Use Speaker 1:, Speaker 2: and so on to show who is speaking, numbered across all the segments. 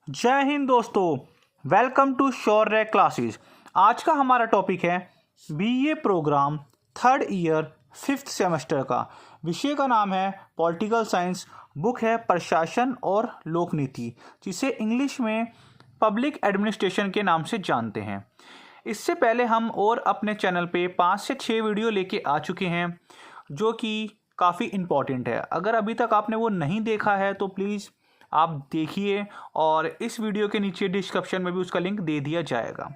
Speaker 1: जय हिंद दोस्तों, welcome to Shaurya classes. आज का हमारा टॉपिक है BA programme third year fifth semester का। विषय का नाम है पॉलिटिकल साइंस। बुक है प्रशासन और लोकनीति, जिसे इंग्लिश में पब्लिक एडमिनिस्ट्रेशन के नाम से जानते हैं। इससे पहले हम और अपने चैनल पे 5 से 6 वीडियो लेके आ चुके हैं जो कि काफ़ी इम्पॉर्टेंट है। अगर अभी तक आपने वो नहीं देखा है तो प्लीज़ आप देखिए, और इस वीडियो के नीचे डिस्क्रिप्शन में भी उसका लिंक दे दिया जाएगा।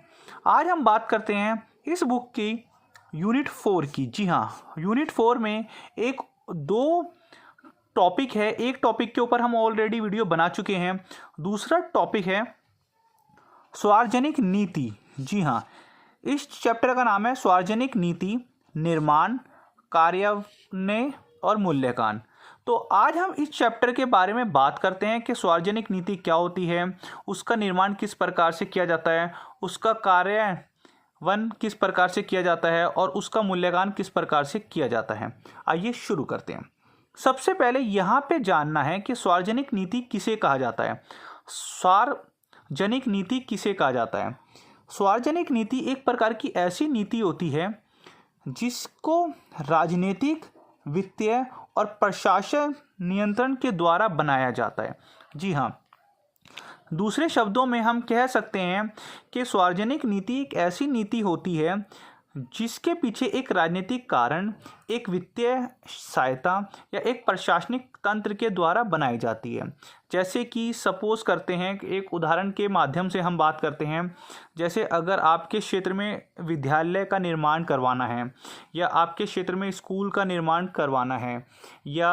Speaker 1: आज हम बात करते हैं इस बुक की यूनिट 4 की। जी हाँ, यूनिट 4 में दो टॉपिक है। एक टॉपिक के ऊपर हम ऑलरेडी वीडियो बना चुके हैं, दूसरा टॉपिक है सार्वजनिक नीति। जी हाँ, इस चैप्टर का नाम है सार्वजनिक नीति, निर्माण, कार्यान्वयन और मूल्यांकन। तो आज हम इस चैप्टर के बारे में बात करते हैं कि सार्वजनिक नीति क्या होती है, उसका निर्माण किस प्रकार से किया जाता है, उसका कार्यान्वयन किस प्रकार से किया जाता है और उसका मूल्यांकन किस प्रकार से किया जाता है। आइए शुरू करते हैं। सबसे पहले यहाँ पे जानना है कि सार्वजनिक नीति किसे कहा जाता है। सार्वजनिक नीति किसे कहा जाता है? सार्वजनिक नीति एक प्रकार की ऐसी नीति होती है जिसको राजनीतिक, वित्तीय और प्रशासन नियंत्रण के द्वारा बनाया जाता है। जी हाँ, दूसरे शब्दों में हम कह सकते हैं कि सार्वजनिक नीति एक ऐसी नीति होती है जिसके पीछे एक राजनीतिक कारण, एक वित्तीय सहायता या एक प्रशासनिक तंत्र के द्वारा बनाई जाती है। जैसे कि सपोज करते हैं, एक उदाहरण के माध्यम से हम बात करते हैं। जैसे अगर आपके क्षेत्र में विद्यालय का निर्माण करवाना है, या आपके क्षेत्र में स्कूल का निर्माण करवाना है, या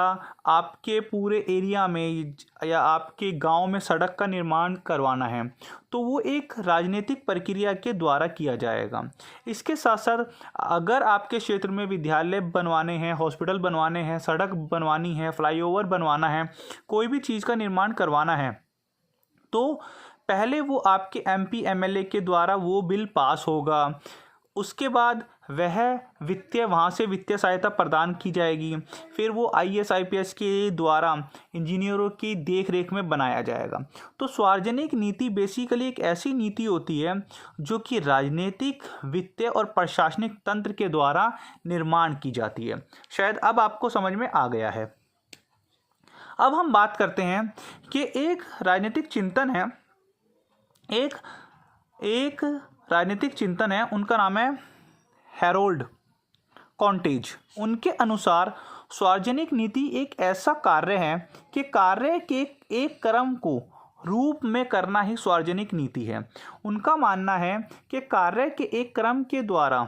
Speaker 1: आपके पूरे एरिया में या आपके गांव में सड़क का निर्माण करवाना है, तो वो एक राजनीतिक प्रक्रिया के द्वारा किया जाएगा। इसके साथ साथ अगर आपके क्षेत्र में विद्यालय बनवाने हैं, हॉस्पिटल बनवाने हैं, सड़क बनवानी है, फ्लाईओवर बनवाना है, कोई भी चीज़ का निर्माण करवाना है, तो पहले वो आपके एमपी एमएलए के द्वारा वो बिल पास होगा। उसके बाद वहाँ से वित्तीय सहायता प्रदान की जाएगी। फिर वो आईएएस आईपीएस के द्वारा इंजीनियरों की देखरेख में बनाया जाएगा। तो सार्वजनिक नीति बेसिकली एक ऐसी नीति होती है जो कि राजनीतिक, वित्तीय और प्रशासनिक तंत्र के द्वारा निर्माण की जाती है। शायद अब आपको समझ में आ गया है। अब हम बात करते हैं कि एक राजनीतिक चिंतन है, उनका नाम है हैरोल्ड कॉन्टेज। उनके अनुसार सार्वजनिक नीति एक ऐसा कार्य है कि कार्य के एक क्रम को रूप में करना ही सार्वजनिक नीति है। उनका मानना है कि कार्य के एक क्रम के द्वारा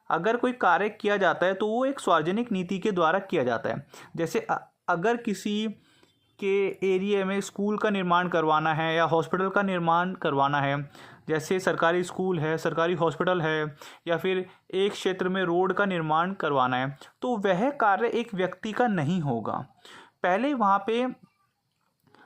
Speaker 1: अगर कोई कार्य किया जाता है तो वो एक सार्वजनिक नीति के द्वारा किया जाता है। जैसे अगर किसी के एरिया में स्कूल का निर्माण करवाना है या हॉस्पिटल का निर्माण करवाना है, जैसे सरकारी स्कूल है, सरकारी हॉस्पिटल है, या फिर एक क्षेत्र में रोड का निर्माण करवाना है, तो वह कार्य एक व्यक्ति का नहीं होगा। पहले वहाँ पे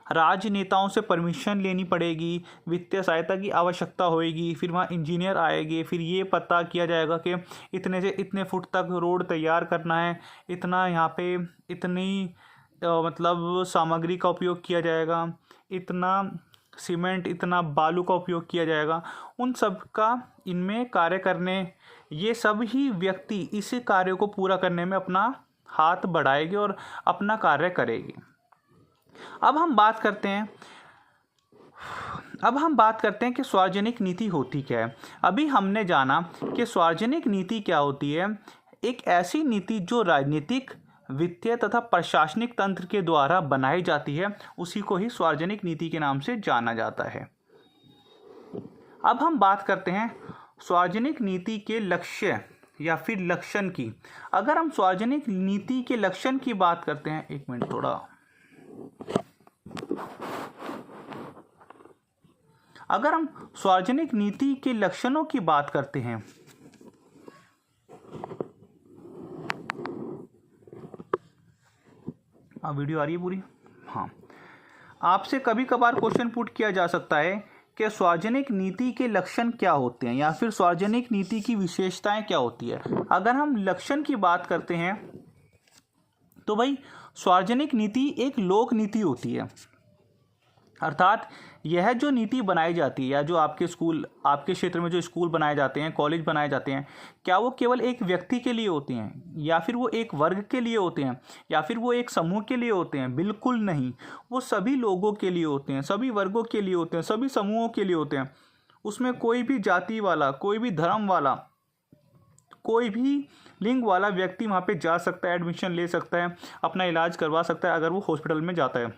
Speaker 1: राजनेताओं से परमिशन लेनी पड़ेगी, वित्तीय सहायता की आवश्यकता होएगी, फिर वहाँ इंजीनियर आएंगे, फिर ये पता किया जाएगा कि इतने से इतने फुट तक रोड तैयार करना है, इतना यहाँ पे इतनी मतलब सामग्री का उपयोग किया जाएगा, इतना सीमेंट, इतना बालू का उपयोग किया जाएगा। उन सब का इनमें कार्य करने, ये सब ही व्यक्ति इस कार्य को पूरा करने में अपना हाथ बढ़ाएंगे और अपना कार्य करेंगे। अब हम बात करते हैं कि सार्वजनिक नीति होती क्या है। अभी हमने जाना कि सार्वजनिक नीति क्या होती है। एक ऐसी नीति जो राजनीतिक, वित्तीय तथा प्रशासनिक तंत्र के द्वारा बनाई जाती है, उसी को ही सार्वजनिक नीति के नाम से जाना जाता है। अब हम बात करते हैं सार्वजनिक नीति के लक्ष्य या फिर लक्षण की। अगर हम सार्वजनिक नीति के लक्षण की बात करते हैं, एक मिनट थोड़ा, अगर हम सार्वजनिक नीति के लक्षणों की बात करते हैं, वीडियो आ रही है पूरी? हाँ, आपसे कभी कभार क्वेश्चन पुट किया जा सकता है कि सार्वजनिक नीति के लक्षण क्या होते हैं या फिर सार्वजनिक नीति की विशेषताएं क्या होती है। अगर हम लक्षण की बात करते हैं तो भाई सार्वजनिक नीति एक लोक नीति होती है। अर्थात यह जो नीति बनाई जाती है या जो आपके स्कूल, आपके क्षेत्र में जो स्कूल बनाए जाते हैं, कॉलेज बनाए जाते हैं, क्या वो केवल एक व्यक्ति के लिए होते हैं या फिर वो एक वर्ग के लिए होते हैं या फिर वो एक समूह के लिए होते हैं? बिल्कुल नहीं, वो सभी लोगों के लिए होते हैं, सभी वर्गों के लिए होते हैं, सभी समूहों के लिए होते हैं। उसमें कोई भी जाति वाला, कोई भी धर्म वाला, कोई भी लिंग वाला व्यक्ति वहाँ पे जा सकता है, एडमिशन ले सकता है, अपना इलाज करवा सकता है अगर वो हॉस्पिटल में जाता है।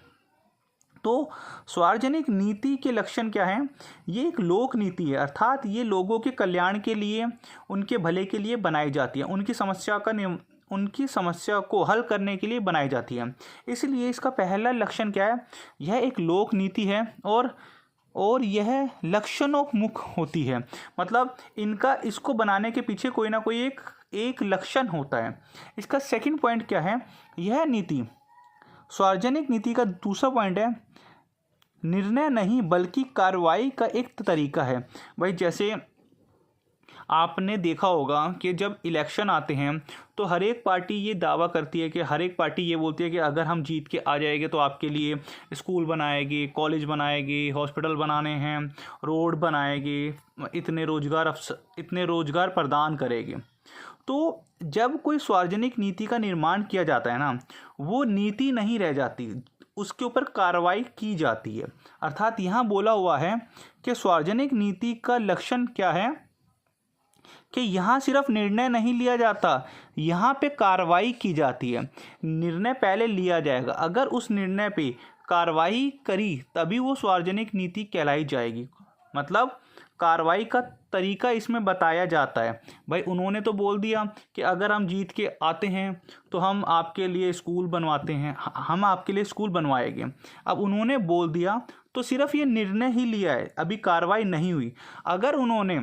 Speaker 1: तो सार्वजनिक नीति के लक्षण क्या हैं? ये एक लोक नीति है, अर्थात ये लोगों के कल्याण के लिए, उनके भले के लिए बनाई जाती है, उनकी समस्या को हल करने के लिए बनाई जाती है। इसलिए इसका पहला लक्षण क्या है? यह एक लोक नीति है और यह लक्षणोन्मुख होती है। मतलब इसको बनाने के पीछे कोई ना कोई एक लक्षण होता है। इसका सेकंड पॉइंट क्या है? यह नीति, सार्वजनिक नीति का दूसरा पॉइंट है, निर्णय नहीं बल्कि कार्रवाई का एक तरीका है। भाई जैसे आपने देखा होगा कि जब इलेक्शन आते हैं तो हर एक पार्टी ये दावा करती है कि हर एक पार्टी ये बोलती है कि अगर हम जीत के आ जाएंगे तो आपके लिए स्कूल बनाएगी, कॉलेज बनाएगी, हॉस्पिटल बनाने हैं, रोड बनाएगी, इतने रोजगार प्रदान करेगी। तो जब कोई सार्वजनिक नीति का निर्माण किया जाता है ना, वो नीति नहीं रह जाती, उसके ऊपर कार्रवाई की जाती है। अर्थात यहाँ बोला हुआ है कि सार्वजनिक नीति का लक्षण क्या है कि यहाँ सिर्फ निर्णय नहीं लिया जाता, यहाँ पे कार्रवाई की जाती है। निर्णय पहले लिया जाएगा, अगर उस निर्णय पे कार्रवाई करी तभी वो सार्वजनिक नीति कहलाई जाएगी। मतलब कार्रवाई का तरीका इसमें बताया जाता है। भाई उन्होंने तो बोल दिया कि अगर हम जीत के आते हैं तो हम आपके लिए स्कूल बनवाते हैं, हम आपके लिए स्कूल बनवाएंगे। अब उन्होंने बोल दिया तो सिर्फ ये निर्णय ही लिया है, अभी कार्रवाई नहीं हुई। अगर उन्होंने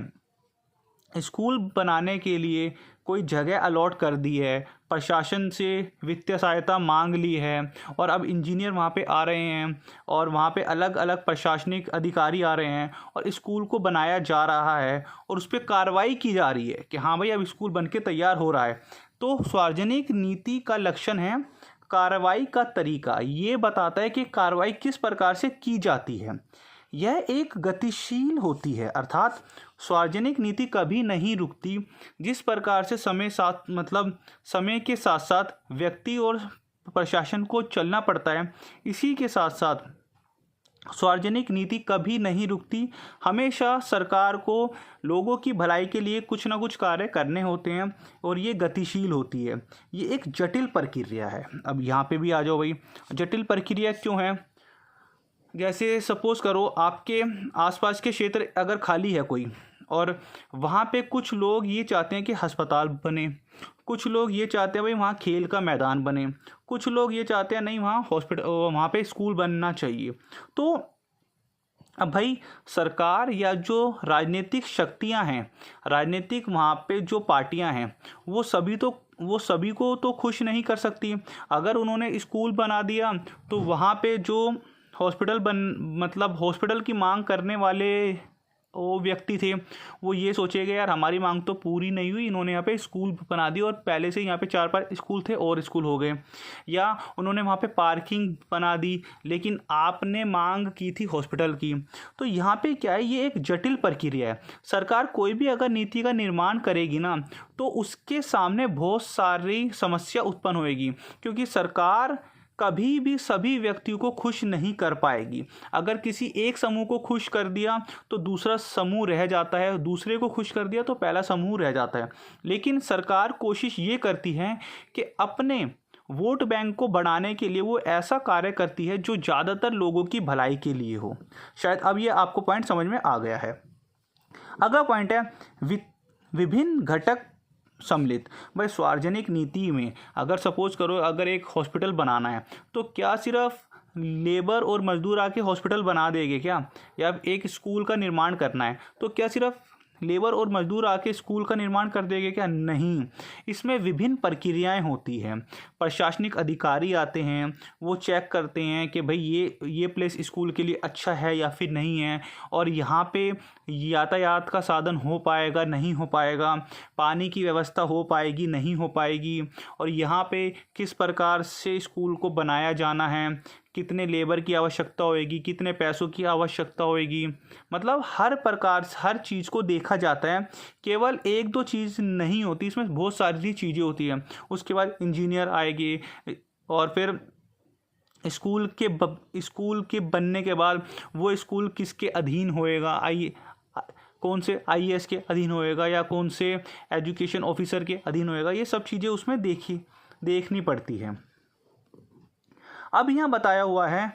Speaker 1: स्कूल बनाने के लिए कोई जगह अलॉट कर दी है, प्रशासन से वित्तीय सहायता मांग ली है और अब इंजीनियर वहाँ पे आ रहे हैं और वहाँ पे अलग अलग प्रशासनिक अधिकारी आ रहे हैं और स्कूल को बनाया जा रहा है और उस पर कार्रवाई की जा रही है कि हाँ भाई अब स्कूल बन के तैयार हो रहा है, तो सार्वजनिक नीति का लक्षण है कार्रवाई का तरीका। ये बताता है कि कार्रवाई किस प्रकार से की जाती है। यह एक गतिशील होती है, अर्थात सार्वजनिक नीति कभी नहीं रुकती। जिस प्रकार से समय के साथ साथ व्यक्ति और प्रशासन को चलना पड़ता है, इसी के साथ साथ सार्वजनिक नीति कभी नहीं रुकती। हमेशा सरकार को लोगों की भलाई के लिए कुछ ना कुछ कार्य करने होते हैं और ये गतिशील होती है। ये एक जटिल प्रक्रिया है। अब यहाँ पे भी आ जाओ भाई, जटिल प्रक्रिया क्यों है? जैसे सपोज करो आपके आसपास के क्षेत्र अगर खाली है कोई और वहाँ पे कुछ लोग ये चाहते हैं कि अस्पताल बने, कुछ लोग ये चाहते हैं भाई वहाँ खेल का मैदान बने, कुछ लोग ये चाहते हैं नहीं वहाँ हॉस्पिटल, वहाँ पे स्कूल बनना चाहिए। तो अब भाई सरकार या जो राजनीतिक शक्तियाँ हैं, राजनीतिक वहाँ पे जो पार्टियाँ हैं, वो सभी को तो खुश नहीं कर सकती। अगर उन्होंने स्कूल बना दिया तो वहाँ पे जो हॉस्पिटल की मांग करने वाले वो व्यक्ति थे, वो ये सोचेगा यार हमारी मांग तो पूरी नहीं हुई, इन्होंने यहाँ पे स्कूल बना दी और पहले से यहाँ पे 4-5 स्कूल थे और स्कूल हो गए, या उन्होंने वहाँ पे पार्किंग बना दी लेकिन आपने मांग की थी हॉस्पिटल की। तो यहाँ पे क्या है, ये एक जटिल प्रक्रिया है। सरकार कोई भी अगर नीति का निर्माण करेगी ना तो उसके सामने बहुत सारी समस्या उत्पन्न होएगी, क्योंकि सरकार कभी भी सभी व्यक्तियों को खुश नहीं कर पाएगी। अगर किसी एक समूह को खुश कर दिया तो दूसरा समूह रह जाता है, दूसरे को खुश कर दिया तो पहला समूह रह जाता है। लेकिन सरकार कोशिश ये करती है कि अपने वोट बैंक को बढ़ाने के लिए वो ऐसा कार्य करती है जो ज़्यादातर लोगों की भलाई के लिए हो। शायद अब ये आपको पॉइंट समझ में आ गया है। अगला पॉइंट है विभिन्न घटक सम्मिलित। भाई सार्वजनिक नीति में अगर सपोज करो अगर एक हॉस्पिटल बनाना है तो क्या सिर्फ लेबर और मजदूर आके हॉस्पिटल बना देंगे क्या? या एक स्कूल का निर्माण करना है तो क्या सिर्फ लेबर और मजदूर आके स्कूल का निर्माण कर देंगे क्या? नहीं, इसमें विभिन्न प्रक्रियाएं होती हैं। प्रशासनिक अधिकारी आते हैं, वो चेक करते हैं कि भाई ये प्लेस स्कूल के लिए अच्छा है या फिर नहीं है, और यहाँ पे यातायात का साधन हो पाएगा नहीं हो पाएगा, पानी की व्यवस्था हो पाएगी नहीं हो पाएगी, और यहाँ पे किस प्रकार से स्कूल को बनाया जाना है, कितने लेबर की आवश्यकता होएगी, कितने पैसों की आवश्यकता होएगी। मतलब हर प्रकार से हर चीज़ को देखा जाता है, केवल एक दो चीज़ नहीं होती, इसमें बहुत सारी चीज़ें होती हैं। उसके बाद इंजीनियर आएंगे, और फिर स्कूल के बनने के बाद वो स्कूल किसके अधीन होएगा, कौन से आईएएस के अधीन होएगा या कौन से एजुकेशन ऑफिसर के अधीन होएगा, ये सब चीज़ें उसमें देखनी पड़ती है। अब यहाँ बताया हुआ है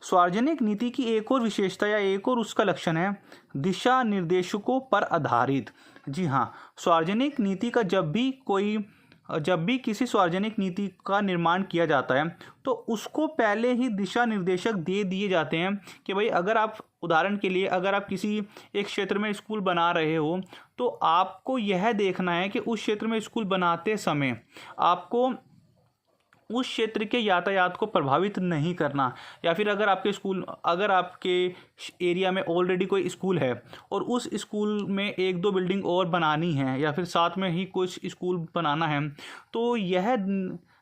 Speaker 1: सार्वजनिक नीति की एक और विशेषता या एक और उसका लक्षण है दिशा निर्देशों पर आधारित। जी हाँ, सार्वजनिक नीति का जब भी किसी सार्वजनिक नीति का निर्माण किया जाता है तो उसको पहले ही दिशा निर्देशक दे दिए जाते हैं कि भाई अगर आप उदाहरण के लिए अगर आप किसी एक क्षेत्र में स्कूल बना रहे हो तो आपको यह देखना है कि उस क्षेत्र में स्कूल बनाते समय आपको उस क्षेत्र के यातायात को प्रभावित नहीं करना, या फिर अगर आपके एरिया में ऑलरेडी कोई स्कूल है और उस स्कूल में एक दो बिल्डिंग और बनानी है या फिर साथ में ही कुछ स्कूल बनाना है, तो यह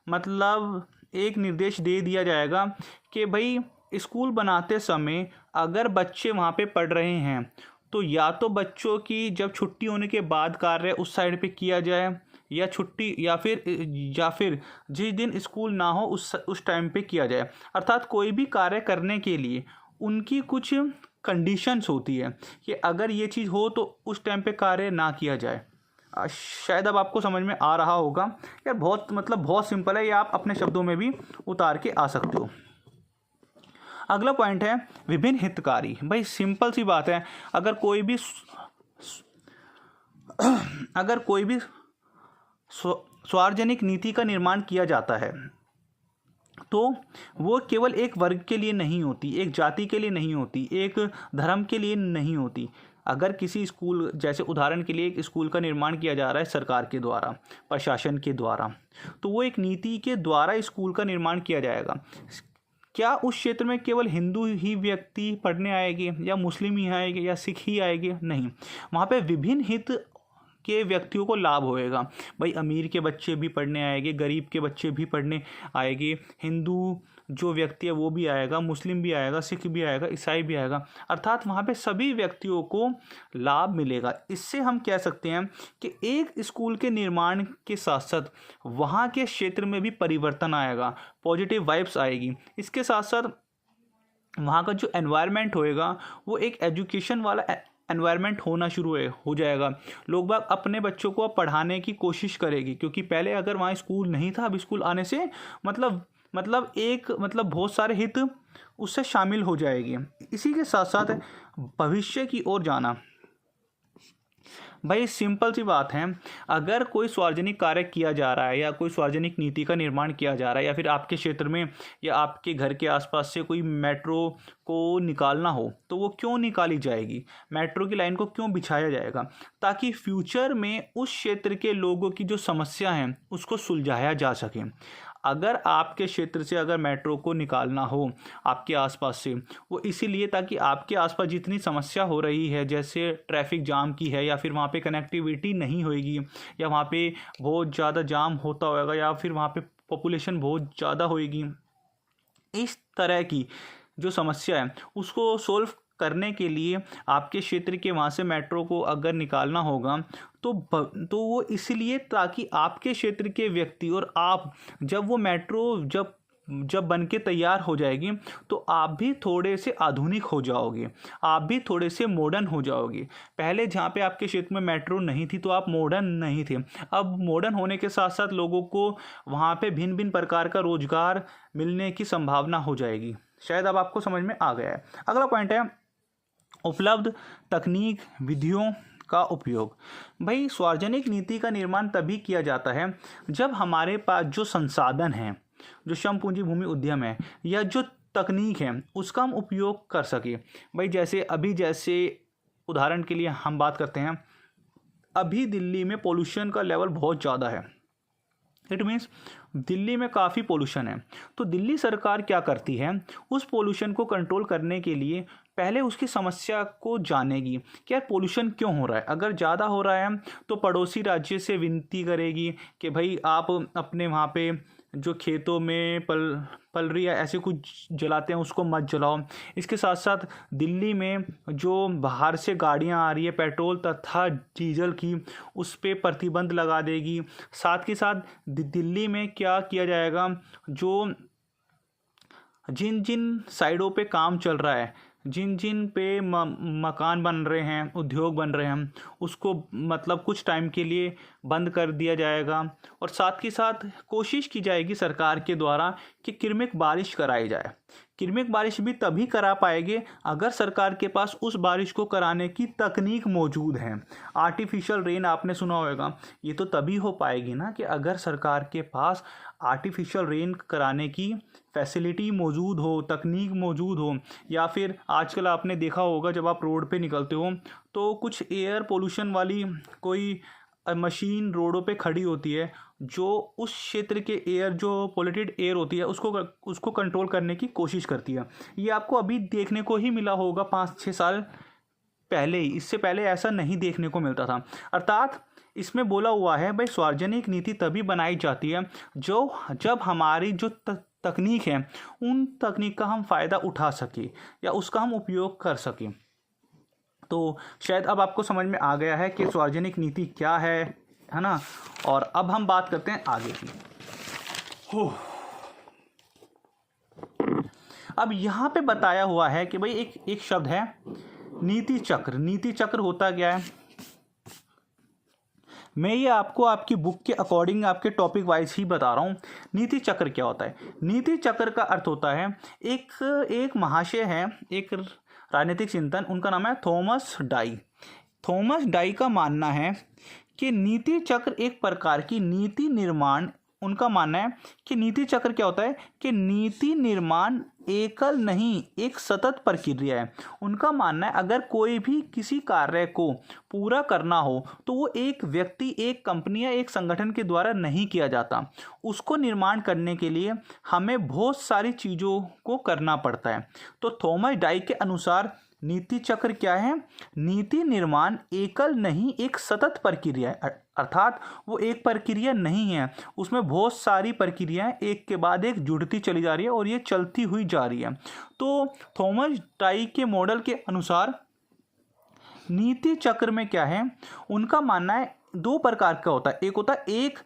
Speaker 1: मतलब एक निर्देश दे दिया जाएगा कि भाई स्कूल बनाते समय अगर बच्चे वहाँ पे पढ़ रहे हैं तो या तो बच्चों की जब छुट्टी होने के बाद कार्य उस साइड पे किया जाए, या छुट्टी या फिर जिस दिन स्कूल ना हो उस टाइम पे किया जाए। अर्थात कोई भी कार्य करने के लिए उनकी कुछ कंडीशंस होती है कि अगर ये चीज़ हो तो उस टाइम पे कार्य ना किया जाए। शायद अब आपको समझ में आ रहा होगा यार, बहुत सिंपल है, ये आप अपने शब्दों में भी उतार के आ सकते हो। अगला पॉइंट है विभिन्न हितकारी। भाई सिंपल सी बात है, अगर कोई भी सार्वजनिक नीति का निर्माण किया जाता है तो वो केवल एक वर्ग के लिए नहीं होती, एक जाति के लिए नहीं होती, एक धर्म के लिए नहीं होती। अगर किसी स्कूल, जैसे उदाहरण के लिए एक स्कूल का निर्माण किया जा रहा है सरकार के द्वारा, प्रशासन के द्वारा, तो वो एक नीति के द्वारा स्कूल का निर्माण किया जाएगा। क्या उस क्षेत्र में केवल हिंदू ही व्यक्ति पढ़ने आएंगे या मुस्लिम ही आएंगे या सिख ही आएंगे? नहीं, वहाँ पे विभिन्न हित के व्यक्तियों को लाभ होएगा। भाई अमीर के बच्चे भी पढ़ने आएंगे, गरीब के बच्चे भी पढ़ने आएंगे, हिंदू जो व्यक्ति है वो भी आएगा, मुस्लिम भी आएगा, सिख भी आएगा, ईसाई भी आएगा। अर्थात वहाँ पे सभी व्यक्तियों को लाभ मिलेगा। इससे हम कह सकते हैं कि एक स्कूल के निर्माण के साथ साथ वहाँ के क्षेत्र में भी परिवर्तन आएगा, पॉजिटिव वाइब्स आएगी। इसके साथ साथ वहाँ का जो एनवायरनमेंट होएगा वो एक एजुकेशन वाला एनवायरनमेंट होना शुरू हो जाएगा। लोग बाग अपने बच्चों को पढ़ाने की कोशिश करेगी, क्योंकि पहले अगर वहाँ स्कूल नहीं था, अब स्कूल आने से बहुत सारे हित उससे शामिल हो जाएगी। इसी के साथ साथ भविष्य की ओर जाना। भाई सिंपल सी बात है, अगर कोई सार्वजनिक कार्य किया जा रहा है या कोई सार्वजनिक नीति का निर्माण किया जा रहा है, या फिर आपके क्षेत्र में या आपके घर के आसपास से कोई मेट्रो को निकालना हो, तो वो क्यों निकाली जाएगी, मेट्रो की लाइन को क्यों बिछाया जाएगा? ताकि फ्यूचर में उस क्षेत्र के लोगों की जो समस्या है उसको सुलझाया जा सके। अगर आपके क्षेत्र से अगर मेट्रो को निकालना हो आपके आसपास से, वो इसीलिए ताकि आपके आसपास जितनी समस्या हो रही है, जैसे ट्रैफिक जाम की है, या फिर वहाँ पे कनेक्टिविटी नहीं होएगी, या वहाँ पे बहुत ज़्यादा जाम होता होगा, या फिर वहाँ पे पॉपुलेशन बहुत ज़्यादा होएगी, इस तरह की जो समस्या है उसको सोल्व करने के लिए आपके क्षेत्र के वहाँ से मेट्रो को अगर निकालना होगा तो वो इसलिए ताकि आपके क्षेत्र के व्यक्ति और आप, जब वो मेट्रो जब बन के तैयार हो जाएगी तो आप भी थोड़े से आधुनिक हो जाओगे, आप भी थोड़े से मॉडर्न हो जाओगे। पहले जहाँ पे आपके क्षेत्र में मेट्रो नहीं थी तो आप मॉडर्न नहीं थे, अब मॉडर्न होने के साथ साथ लोगों को वहाँ पे भिन्न भिन्न प्रकार का रोजगार मिलने की संभावना हो जाएगी। शायद अब आपको समझ में आ गया है। अगला पॉइंट है उपलब्ध तकनीक विधियों का उपयोग। भाई सार्वजनिक नीति का निर्माण तभी किया जाता है जब हमारे पास जो संसाधन हैं, जो श्रम पूंजी भूमि उद्यम है, या जो तकनीक है उसका हम उपयोग कर सके। भाई जैसे उदाहरण के लिए हम बात करते हैं, अभी दिल्ली में पोल्यूशन का लेवल बहुत ज़्यादा है, इट मीन्स दिल्ली में काफ़ी पोल्यूशन है। तो दिल्ली सरकार क्या करती है, उस पोल्यूशन को कंट्रोल करने के लिए पहले उसकी समस्या को जानेगी कि यार पोल्यूशन क्यों हो रहा है। अगर ज़्यादा हो रहा है तो पड़ोसी राज्य से विनती करेगी कि भाई आप अपने वहाँ पे जो खेतों में पलरी या ऐसे कुछ जलाते हैं उसको मत जलाओ। इसके साथ साथ दिल्ली में जो बाहर से गाड़ियां आ रही है पेट्रोल तथा डीजल की, उस पे प्रतिबंध लगा देगी। साथ के साथ दिल्ली में क्या किया जाएगा, जो जिन जिन साइडों पे काम चल रहा है, जिन जिन पे मकान बन रहे हैं, उद्योग बन रहे हैं, उसको मतलब कुछ टाइम के लिए बंद कर दिया जाएगा। और साथ के साथ कोशिश की जाएगी सरकार के द्वारा कि कृमिक बारिश कराई जाए। कृमिक बारिश भी तभी करा पाएंगे अगर सरकार के पास उस बारिश को कराने की तकनीक मौजूद है। आर्टिफिशियल रेन आपने सुना होगा, ये तो तभी हो पाएगी ना कि अगर सरकार के पास आर्टिफिशियल रेन कराने की फैसिलिटी मौजूद हो, तकनीक मौजूद हो। या फिर आजकल आपने देखा होगा जब आप रोड पे निकलते हो तो कुछ एयर पोल्यूशन वाली कोई मशीन रोडों पे खड़ी होती है, जो उस क्षेत्र के एयर, जो पोल्यूटेड एयर होती है, उसको कंट्रोल करने की कोशिश करती है। ये आपको अभी देखने को ही मिला होगा 5-6 साल पहले ही, इससे पहले ऐसा नहीं देखने को मिलता था। अर्थात इसमें बोला हुआ है भाई सार्वजनिक नीति तभी बनाई जाती है जब हमारी जो तकनीक है उन तकनीक का हम फ़ायदा उठा सके या उसका हम उपयोग कर सकें। तो शायद अब आपको समझ में आ गया है कि सार्वजनिक नीति क्या है ना। और अब हम बात करते हैं आगे की। अब यहाँ पे बताया हुआ है कि भाई एक शब्द है नीति चक्र। नीति चक्र होता क्या है, मैं ये आपको आपकी बुक के अकॉर्डिंग आपके टॉपिक वाइज ही बता रहा हूँ। नीति चक्र क्या होता है। नीति चक्र का अर्थ होता है, एक महाशय है, एक राजनीतिक चिंतन, उनका नाम है थॉमस डाई। थॉमस डाई का मानना है कि नीति चक्र एक प्रकार की नीति निर्माण, उनका मानना है कि नीति चक्र क्या होता है कि नीति निर्माण एकल नहीं एक सतत प्रक्रिया है। उनका मानना है अगर कोई भी किसी कार्य को पूरा करना हो तो वो एक व्यक्ति, एक कंपनी या एक संगठन के द्वारा नहीं किया जाता। उसको निर्माण करने के लिए हमें बहुत सारी चीज़ों को करना पड़ता है। तो थॉमस डाई के अनुसार नीति चक्र क्या है, नीति निर्माण एकल नहीं एक सतत प्रक्रिया है। अर्थात वो एक प्रक्रिया नहीं है, उसमें बहुत सारी प्रक्रियाएं एक के बाद एक जुड़ती चली जा रही है और ये चलती हुई जा रही है। तो थॉमस डाई के मॉडल के अनुसार नीति चक्र में क्या है, उनका मानना है 2 प्रकार का होता है। एक होता है एक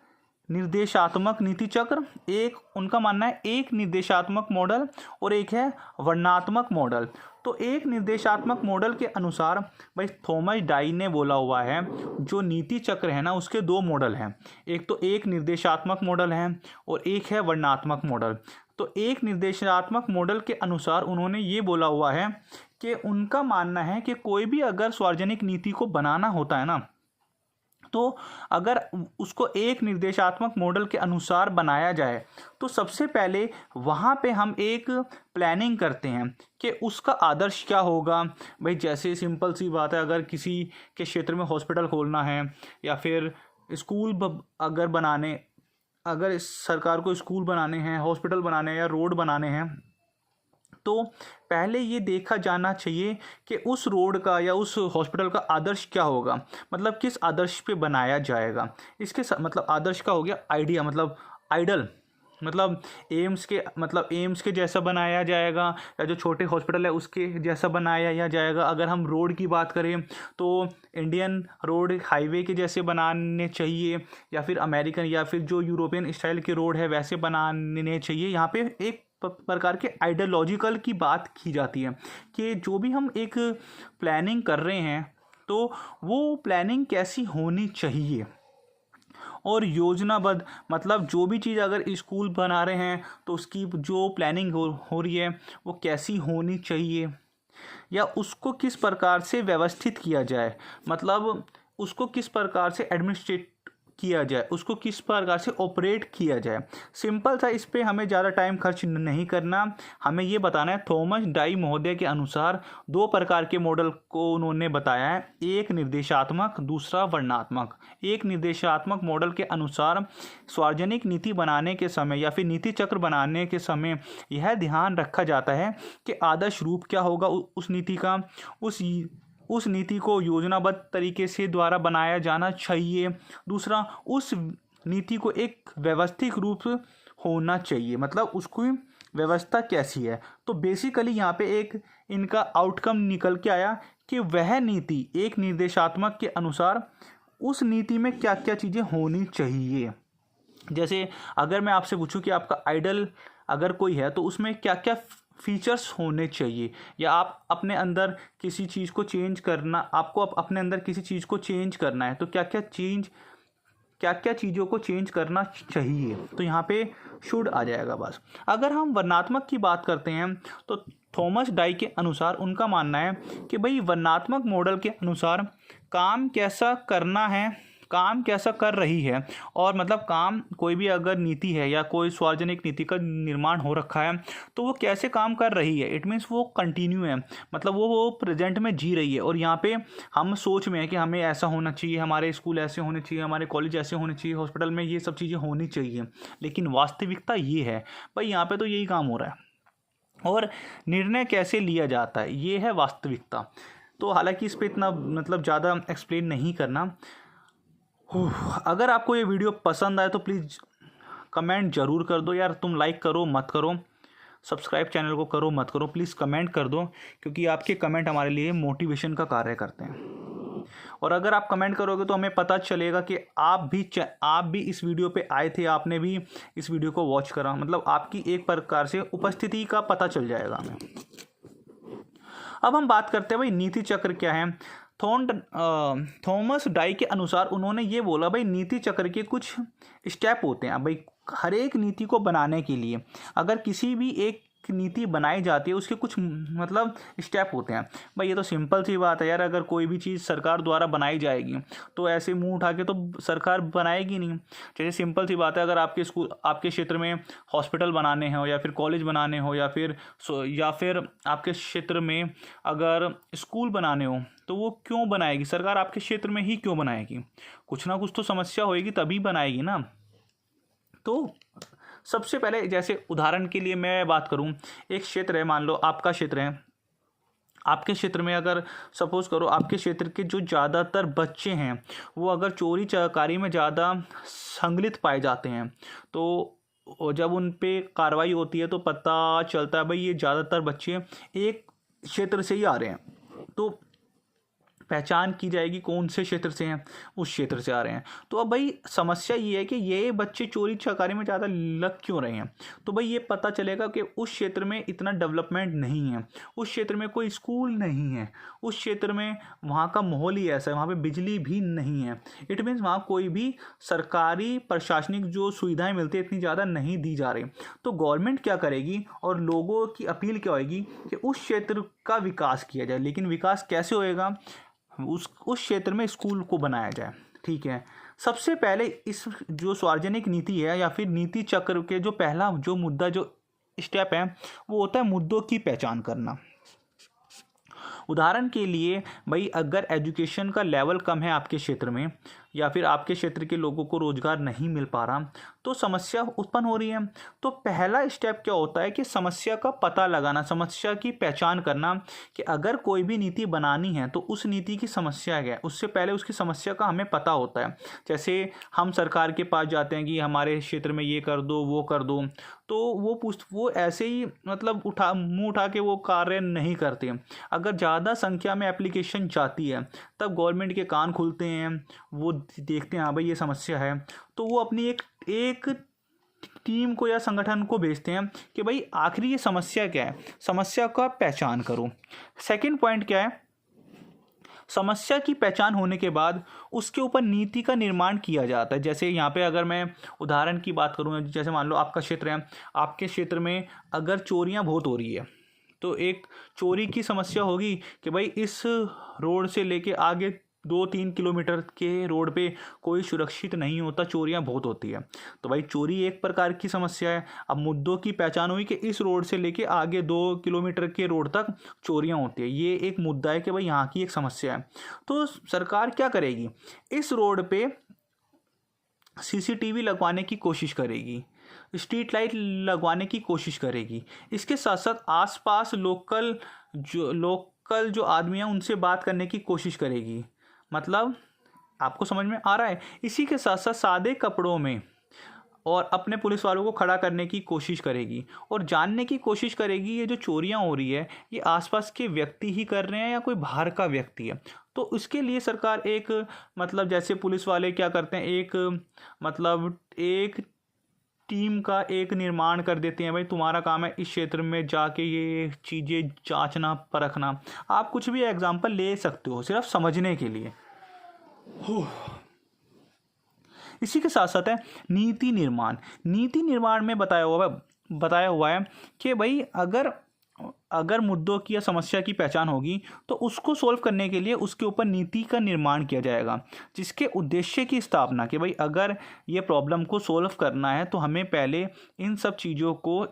Speaker 1: निर्देशात्मक नीति चक्र, एक उनका मानना है एक निर्देशात्मक मॉडल, और एक है वर्णनात्मक मॉडल। तो एक निर्देशात्मक मॉडल के अनुसार भाई थॉमस डाई ने बोला हुआ है जो नीति चक्र है ना उसके 2 मॉडल हैं। एक तो एक निर्देशात्मक मॉडल है और एक है वर्णनात्मक मॉडल। तो एक निर्देशात्मक मॉडल के अनुसार उन्होंने ये बोला हुआ है कि उनका मानना है कि कोई भी अगर सार्वजनिक नीति को बनाना होता है ना, तो अगर उसको एक निर्देशात्मक मॉडल के अनुसार बनाया जाए तो सबसे पहले वहाँ पे हम एक प्लानिंग करते हैं कि उसका आदर्श क्या होगा। भाई जैसे सिंपल सी बात है, अगर किसी के क्षेत्र में हॉस्पिटल खोलना है या फिर स्कूल अगर सरकार को स्कूल बनाने हैं, हॉस्पिटल बनाने हैं या रोड बनाने हैं, तो पहले ये देखा जाना चाहिए कि उस रोड का या उस हॉस्पिटल का आदर्श क्या होगा, मतलब किस आदर्श पे बनाया जाएगा। इसके मतलब आदर्श का हो गया आइडिया, मतलब आइडल, मतलब एम्स के जैसा बनाया जाएगा या जो छोटे हॉस्पिटल है उसके जैसा बनाया जाएगा। अगर हम रोड की बात करें तो इंडियन रोड हाईवे के जैसे बनाने चाहिए या फिर अमेरिकन या फिर जो यूरोपियन स्टाइल के रोड है वैसे बनाने चाहिए। यहाँ पे एक प्रकार के आइडियोलॉजिकल की बात की जाती है कि जो भी हम एक प्लानिंग कर रहे हैं तो वो प्लानिंग कैसी होनी चाहिए, और योजनाबद्ध, मतलब जो भी चीज़ अगर स्कूल बना रहे हैं तो उसकी जो प्लानिंग हो रही है वो कैसी होनी चाहिए, या उसको किस प्रकार से व्यवस्थित किया जाए, मतलब उसको किस प्रकार से एडमिनिस्ट्रेट किया जाए, उसको किस प्रकार से ऑपरेट किया जाए। सिंपल सा, इस पे हमें ज़्यादा टाइम खर्च नहीं करना। हमें ये बताना है, थॉमस डाई महोदय के अनुसार 2 प्रकार के मॉडल को उन्होंने बताया है, एक निर्देशात्मक, दूसरा वर्णनात्मक। एक निर्देशात्मक मॉडल के अनुसार सार्वजनिक नीति बनाने के समय या फिर नीति चक्र बनाने के समय यह ध्यान रखा जाता है कि आदर्श रूप क्या होगा उस नीति का, उस नीति को योजनाबद्ध तरीके से द्वारा बनाया जाना चाहिए। दूसरा, उस नीति को एक व्यवस्थित रूप होना चाहिए, मतलब उसकी व्यवस्था कैसी है। तो बेसिकली यहाँ पे एक इनका आउटकम निकल के आया कि वह नीति एक निर्देशात्मक के अनुसार उस नीति में क्या क्या चीज़ें होनी चाहिए। जैसे अगर मैं आपसे पूछूं कि आपका आइडल अगर कोई है तो उसमें क्या क्या फीचर्स होने चाहिए, या आप अपने अंदर किसी चीज़ को चेंज करना, आपको अपने अंदर किसी चीज़ को चेंज करना है तो क्या क्या चीज़ों को चेंज करना चाहिए। तो यहाँ पे शुड आ जाएगा बस। अगर हम वर्णनात्मक की बात करते हैं तो थॉमस डाई के अनुसार उनका मानना है कि भाई वर्णनात्मक मॉडल के अनुसार काम कैसा करना है, काम कैसा कर रही है, और मतलब काम कोई भी अगर नीति है या कोई सार्वजनिक नीति का निर्माण हो रखा है तो वो कैसे काम कर रही है। इट मीन्स वो कंटिन्यू है, मतलब वो प्रेजेंट में जी रही है। और यहाँ पे हम सोच में है कि हमें ऐसा होना चाहिए, हमारे स्कूल ऐसे होने चाहिए, हमारे कॉलेज ऐसे होने चाहिए, हॉस्पिटल में ये सब चीज़ें होनी चाहिए, लेकिन वास्तविकता ये है भाई यहाँ पे तो यही काम हो रहा है। और निर्णय कैसे लिया जाता है, ये है वास्तविकता। तो हालांकि इस पर इतना मतलब ज़्यादा एक्सप्लेन नहीं करना। अगर आपको ये वीडियो पसंद आए तो प्लीज़ कमेंट ज़रूर कर दो यार। तुम लाइक करो मत करो, सब्सक्राइब चैनल को करो मत करो, प्लीज़ कमेंट कर दो, क्योंकि आपके कमेंट हमारे लिए मोटिवेशन का कार्य करते हैं। और अगर आप कमेंट करोगे तो हमें पता चलेगा कि आप भी इस वीडियो पे आए थे, आपने भी इस वीडियो को वॉच करा, मतलब आपकी एक प्रकार से उपस्थिति का पता चल जाएगा हमें। अब हम बात करते हैं भाई नीति चक्र क्या है। थॉमस डाई के अनुसार उन्होंने ये बोला भाई नीति चक्र के कुछ स्टेप होते हैं। अब भाई हर एक नीति को बनाने के लिए अगर किसी भी एक नीति बनाई जाती है उसके कुछ मतलब स्टेप होते हैं। भाई ये तो सिंपल सी बात है यार, अगर कोई भी चीज़ सरकार द्वारा बनाई जाएगी तो ऐसे मुंह उठा के तो सरकार बनाएगी नहीं। जैसे सिंपल सी बात है, अगर आपके स्कूल आपके क्षेत्र में हॉस्पिटल बनाने हो या फिर कॉलेज बनाने हो या फिर आपके क्षेत्र में अगर स्कूल बनाने हो तो वो क्यों बनाएगी सरकार, आपके क्षेत्र में ही क्यों बनाएगी, कुछ ना कुछ तो समस्या होएगी तभी बनाएगी ना। तो सबसे पहले जैसे उदाहरण के लिए मैं बात करूं, एक क्षेत्र है, मान लो आपका क्षेत्र है, आपके क्षेत्र में अगर सपोज करो आपके क्षेत्र के जो ज़्यादातर बच्चे हैं वो अगर चोरी चकारी में ज़्यादा संलिप्त पाए जाते हैं तो जब उन पे कार्रवाई होती है तो पता चलता है भाई ये ज़्यादातर बच्चे एक क्षेत्र से ही आ रहे हैं, तो पहचान की जाएगी कौन से क्षेत्र से हैं, उस क्षेत्र से आ रहे हैं। तो अब भाई समस्या ये है कि ये बच्चे चोरी चकारी में ज़्यादा लग क्यों रहे हैं, तो भाई ये पता चलेगा कि उस क्षेत्र में इतना डेवलपमेंट नहीं है, उस क्षेत्र में कोई स्कूल नहीं है, उस क्षेत्र में वहाँ का माहौल ही ऐसा है, वहाँ पे बिजली भी नहीं है। इट मीन्स वहाँ कोई भी सरकारी प्रशासनिक जो सुविधाएँ मिलती है इतनी ज़्यादा नहीं दी जा रही। तो गवर्नमेंट क्या करेगी और लोगों की अपील क्या होगी कि उस क्षेत्र का विकास किया जाए, लेकिन विकास कैसे होएगा, उस क्षेत्र में स्कूल को बनाया जाए। ठीक है, सबसे पहले इस जो सार्वजनिक नीति है या फिर नीति चक्र के जो पहला जो मुद्दा जो स्टेप है वो होता है मुद्दों की पहचान करना। उदाहरण के लिए भाई अगर एजुकेशन का लेवल कम है आपके क्षेत्र में या फिर आपके क्षेत्र के लोगों को रोजगार नहीं मिल पा रहा तो समस्या उत्पन्न हो रही है। तो पहला स्टेप क्या होता है कि समस्या का पता लगाना, समस्या की पहचान करना कि अगर कोई भी नीति बनानी है तो उस नीति की समस्या क्या है, उससे पहले उसकी समस्या का हमें पता होता है। जैसे हम सरकार के पास जाते हैं कि हमारे क्षेत्र में ये कर दो वो कर दो, तो वो ऐसे ही मतलब मुंह उठा के वो कार्य नहीं करते। अगर ज़्यादा संख्या में एप्लीकेशन जाती है तब गवर्नमेंट के कान खुलते हैं, वो देखते हैं हाँ भाई ये समस्या है, तो वो अपनी एक टीम को या संगठन को भेजते हैं कि भाई आखिर ये समस्या क्या है, समस्या का पहचान करो। सेकंड पॉइंट क्या है, समस्या की पहचान होने के बाद उसके ऊपर नीति का निर्माण किया जाता है। जैसे यहाँ पे अगर मैं उदाहरण की बात करूँ, जैसे मान लो आपका क्षेत्र है, आपके क्षेत्र में अगर चोरियाँ बहुत हो रही है तो एक चोरी की समस्या होगी कि भाई इस रोड से लेके आगे 2-3 किलोमीटर के रोड पे कोई सुरक्षित नहीं होता, चोरियां बहुत होती है। तो भाई चोरी एक प्रकार की समस्या है। अब मुद्दों की पहचान हुई कि इस रोड से लेके आगे 2 किलोमीटर के रोड तक चोरियां होती है, ये एक मुद्दा है कि भाई यहाँ की एक समस्या है। तो सरकार क्या करेगी, इस रोड पे सीसीटीवी लगवाने की कोशिश करेगी, स्ट्रीट लाइट लगवाने की कोशिश करेगी। इसके साथ साथ आसपास लोकल जो आदमी हैं उनसे बात करने की कोशिश करेगी। मतलब आपको समझ में आ रहा है। इसी के साथ साथ सादे कपड़ों में और अपने पुलिस वालों को खड़ा करने की कोशिश करेगी और जानने की कोशिश करेगी ये जो चोरियां हो रही है ये आसपास के व्यक्ति ही कर रहे हैं या कोई बाहर का व्यक्ति है। तो उसके लिए सरकार एक मतलब जैसे पुलिस वाले क्या करते हैं, एक टीम का एक निर्माण कर देते हैं, भाई तुम्हारा काम है इस क्षेत्र में जाके ये चीज़ें जांचना परखना। आप कुछ भी एग्जांपल ले सकते हो सिर्फ समझने के लिए। इसी के साथ साथ है नीति निर्माण में बताया हुआ है कि भाई अगर मुद्दों की या समस्या की पहचान होगी तो उसको सोल्व करने के लिए उसके ऊपर नीति का निर्माण किया जाएगा, जिसके उद्देश्य की स्थापना कि भाई अगर ये प्रॉब्लम को सोल्व करना है तो हमें पहले इन सब चीज़ों को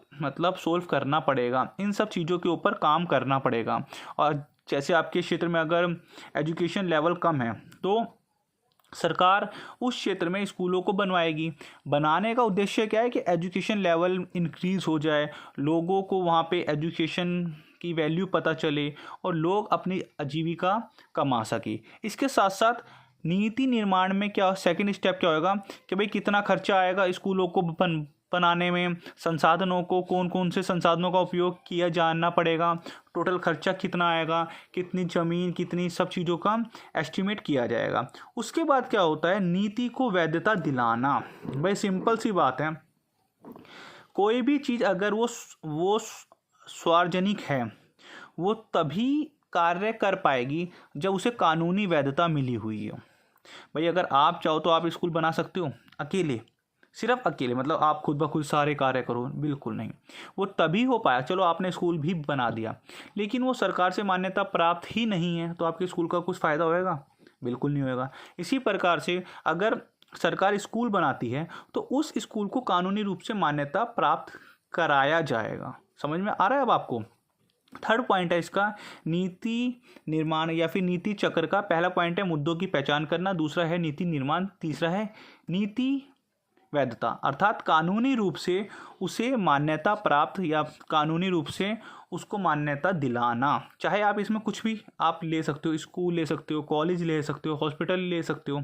Speaker 1: सोल्व करना पड़ेगा, इन सब चीज़ों के ऊपर काम करना पड़ेगा। और जैसे आपके क्षेत्र में अगर एजुकेशन लेवल कम है तो सरकार उस क्षेत्र में स्कूलों को बनवाएगी। बनाने का उद्देश्य क्या है कि एजुकेशन लेवल इंक्रीज़ हो जाए, लोगों को वहाँ पे एजुकेशन की वैल्यू पता चले और लोग अपनी आजीविका कमा सके। इसके साथ साथ नीति निर्माण में क्या सेकंड स्टेप क्या होगा कि भाई कितना खर्चा आएगा स्कूलों को बनाने में, संसाधनों को कौन कौन से संसाधनों का उपयोग किया जानना पड़ेगा, टोटल खर्चा कितना आएगा, कितनी ज़मीन, कितनी सब चीज़ों का एस्टिमेट किया जाएगा। उसके बाद क्या होता है, नीति को वैधता दिलाना। भाई सिंपल सी बात है, कोई भी चीज़ अगर वो सार्वजनिक है वो तभी कार्य कर पाएगी जब उसे कानूनी वैधता मिली हुई हो। भाई अगर आप चाहो तो आप स्कूल बना सकते हो अकेले, सिर्फ अकेले, आप खुद ब खुद सारे कार्य करो, बिल्कुल नहीं। वो तभी हो पाया, चलो आपने स्कूल भी बना दिया, लेकिन वो सरकार से मान्यता प्राप्त ही नहीं है तो आपके स्कूल का कुछ फ़ायदा होएगा? बिल्कुल नहीं होएगा। इसी प्रकार से अगर सरकार स्कूल बनाती है तो उस स्कूल को कानूनी रूप से मान्यता प्राप्त कराया जाएगा। समझ में आ रहा है अब आपको? थर्ड पॉइंट है इसका नीति निर्माण या फिर नीति चक्र का। पहला पॉइंट है मुद्दों की पहचान करना, दूसरा है नीति निर्माण, तीसरा है नीति वैधता, अर्थात कानूनी रूप से उसे मान्यता प्राप्त या कानूनी रूप से उसको मान्यता दिलाना। चाहे आप इसमें कुछ भी आप ले सकते हो, स्कूल ले सकते हो, कॉलेज ले सकते हो, हॉस्पिटल ले सकते हो।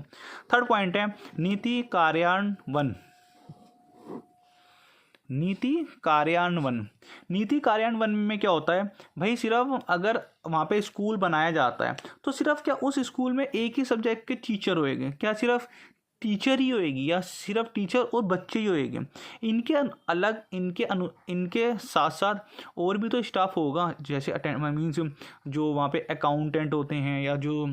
Speaker 1: थर्ड पॉइंट है नीति कार्यान्वयन। नीति कार्यान्वयन में क्या होता है भाई, सिर्फ अगर वहाँ पे स्कूल बनाया जाता है तो सिर्फ क्या उस स्कूल में एक ही सब्जेक्ट के टीचर होएंगे? क्या सिर्फ टीचर ही होएगी या सिर्फ टीचर और बच्चे ही होएंगे? इनके साथ साथ और भी तो स्टाफ होगा, जैसे मीन्स जो वहाँ पे अकाउंटेंट होते हैं या जो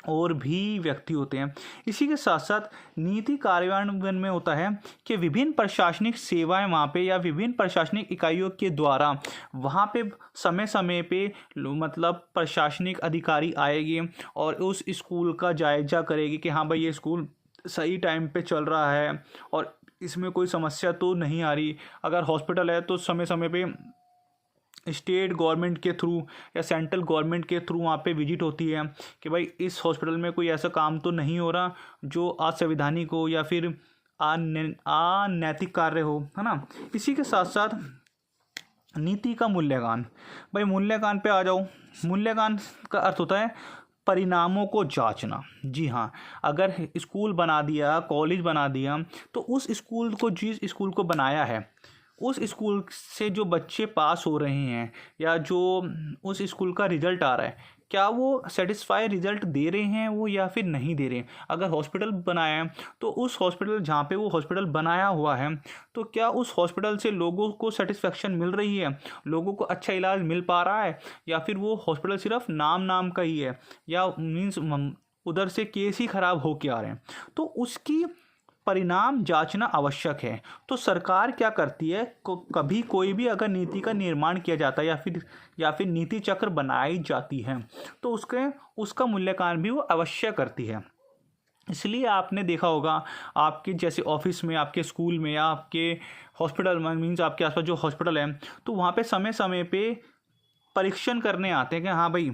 Speaker 1: और भी व्यक्ति होते हैं। इसी के साथ साथ नीति कार्यान्वयन में होता है कि विभिन्न प्रशासनिक सेवाएं वहाँ पे या विभिन्न प्रशासनिक इकाइयों के द्वारा वहाँ पे समय समय पे प्रशासनिक अधिकारी आएंगे और उस स्कूल का जायजा करेगी कि हाँ भाई ये स्कूल सही टाइम पे चल रहा है और इसमें कोई समस्या तो नहीं आ रही। अगर हॉस्पिटल है तो समय समय पे स्टेट गवर्नमेंट के थ्रू या सेंट्रल गवर्नमेंट के थ्रू वहाँ पे विजिट होती है कि भाई इस हॉस्पिटल में कोई ऐसा काम तो नहीं हो रहा जो असंवैधानिक हो या फिर अनैतिक कार्य हो, है ना। इसी के साथ साथ नीति का मूल्यांकन। भाई मूल्यांकन पे आ जाओ। मूल्यांकन का अर्थ होता है परिणामों को जांचना। जी हाँ, अगर स्कूल बना दिया, कॉलेज बना दिया, तो उस स्कूल को, जिस स्कूल को बनाया है, उस स्कूल से जो बच्चे पास हो रहे हैं या जो उस स्कूल का रिजल्ट आ रहा है, क्या वो सेटिस्फाई रिजल्ट दे रहे हैं वो या फिर नहीं दे रहे हैं। अगर हॉस्पिटल बनाया है तो उस हॉस्पिटल जहाँ पे वो हॉस्पिटल बनाया हुआ है तो क्या उस हॉस्पिटल से लोगों को सेटिस्फेक्शन मिल रही है, लोगों को अच्छा इलाज मिल पा रहा है, या फिर वो हॉस्पिटल सिर्फ नाम का ही है या मीन्स उधर से केस ही ख़राब हो के आ रहे हैं। तो उसकी परिणाम जांचना आवश्यक है। तो सरकार क्या करती है, कभी कोई भी अगर नीति का निर्माण किया जाता है या फिर नीति चक्र बनाई जाती है तो उसका मूल्यांकन भी वो अवश्य करती है। इसलिए आपने देखा होगा आपके जैसे ऑफिस में, आपके स्कूल में या आपके हॉस्पिटल में, मीन्स आपके आसपास जो हॉस्पिटल है, तो वहाँ पे समय समय पे परीक्षण करने आते हैं कि हाँ भाई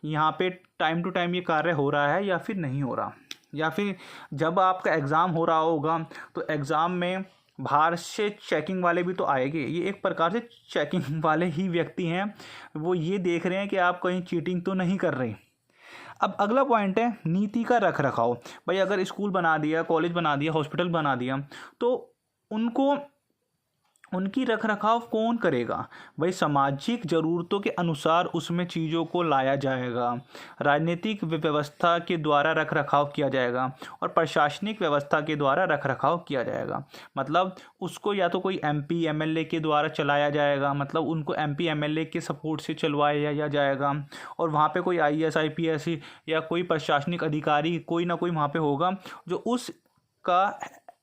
Speaker 1: यहाँ पे टाइम टू टाइम ये कार्य हो रहा है या फिर नहीं हो रहा। या फिर जब आपका एग्ज़ाम हो रहा होगा तो एग्ज़ाम में बाहर से चेकिंग वाले भी तो आएंगे। ये एक प्रकार से चेकिंग वाले ही व्यक्ति हैं, वो ये देख रहे हैं कि आप कहीं चीटिंग तो नहीं कर रहे। अब अगला पॉइंट है नीति का रख रखाव। भाई अगर स्कूल बना दिया, कॉलेज बना दिया, हॉस्पिटल बना दिया तो उनकी रख रखाव कौन करेगा? भाई सामाजिक ज़रूरतों के अनुसार उसमें चीज़ों को लाया जाएगा, राजनीतिक व्यवस्था के द्वारा रख रखाव किया जाएगा और प्रशासनिक व्यवस्था के द्वारा रख रखाव किया जाएगा। मतलब उसको या तो कोई MP MLA के द्वारा चलाया जाएगा, मतलब उनको MP MLA के सपोर्ट से चलवाया जाएगा और वहाँ पे कोई IAS IPS या कोई प्रशासनिक अधिकारी कोई ना कोई वहाँ पे होगा जो उसका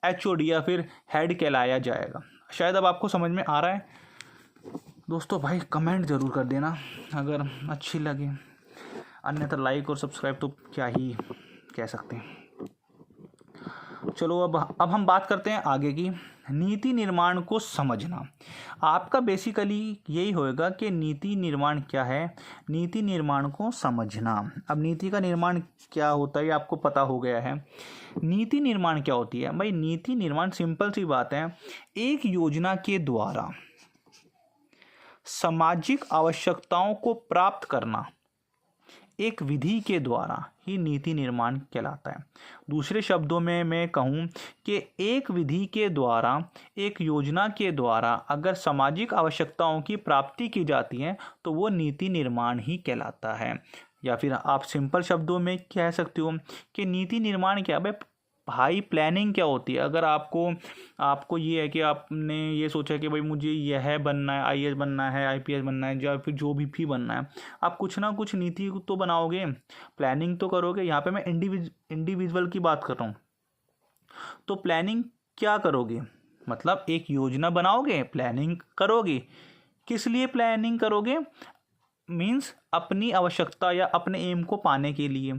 Speaker 1: HOD या फिर हेड कहलाया जाएगा। शायद अब आपको समझ में आ रहा है दोस्तों। भाई कमेंट ज़रूर कर देना अगर अच्छी लगे, अन्यथा लाइक और सब्सक्राइब तो क्या ही कह सकते हैं। चलो अब हम बात करते हैं आगे की, नीति निर्माण को समझना। आपका बेसिकली यही होएगा कि नीति निर्माण क्या है, नीति निर्माण को समझना। अब नीति का निर्माण क्या होता है ये आपको पता हो गया है। नीति निर्माण क्या होती है? भाई नीति निर्माण सिंपल सी बात है, एक योजना के द्वारा सामाजिक आवश्यकताओं को प्राप्त करना एक विधि के द्वारा ही नीति निर्माण कहलाता है। दूसरे शब्दों में मैं कहूँ कि एक विधि के द्वारा, एक योजना के द्वारा अगर सामाजिक आवश्यकताओं की प्राप्ति की जाती है तो वो नीति निर्माण ही कहलाता है। या फिर आप सिंपल शब्दों में कह सकते हो कि नीति निर्माण क्या है? भाई प्लानिंग क्या होती है? अगर आपको ये है कि आपने ये सोचा कि भाई मुझे यह बनना है, IAS बनना है, IPS बनना है या फिर जो भी बनना है, आप कुछ ना कुछ नीति तो बनाओगे, प्लानिंग तो करोगे। यहाँ पे मैं इंडिविजुअल की बात कर रहा हूँ। तो प्लानिंग क्या करोगे? मतलब एक योजना बनाओगे, प्लानिंग करोगे। किस लिए प्लानिंग करोगे? मीन्स अपनी आवश्यकता या अपने एम को पाने के लिए।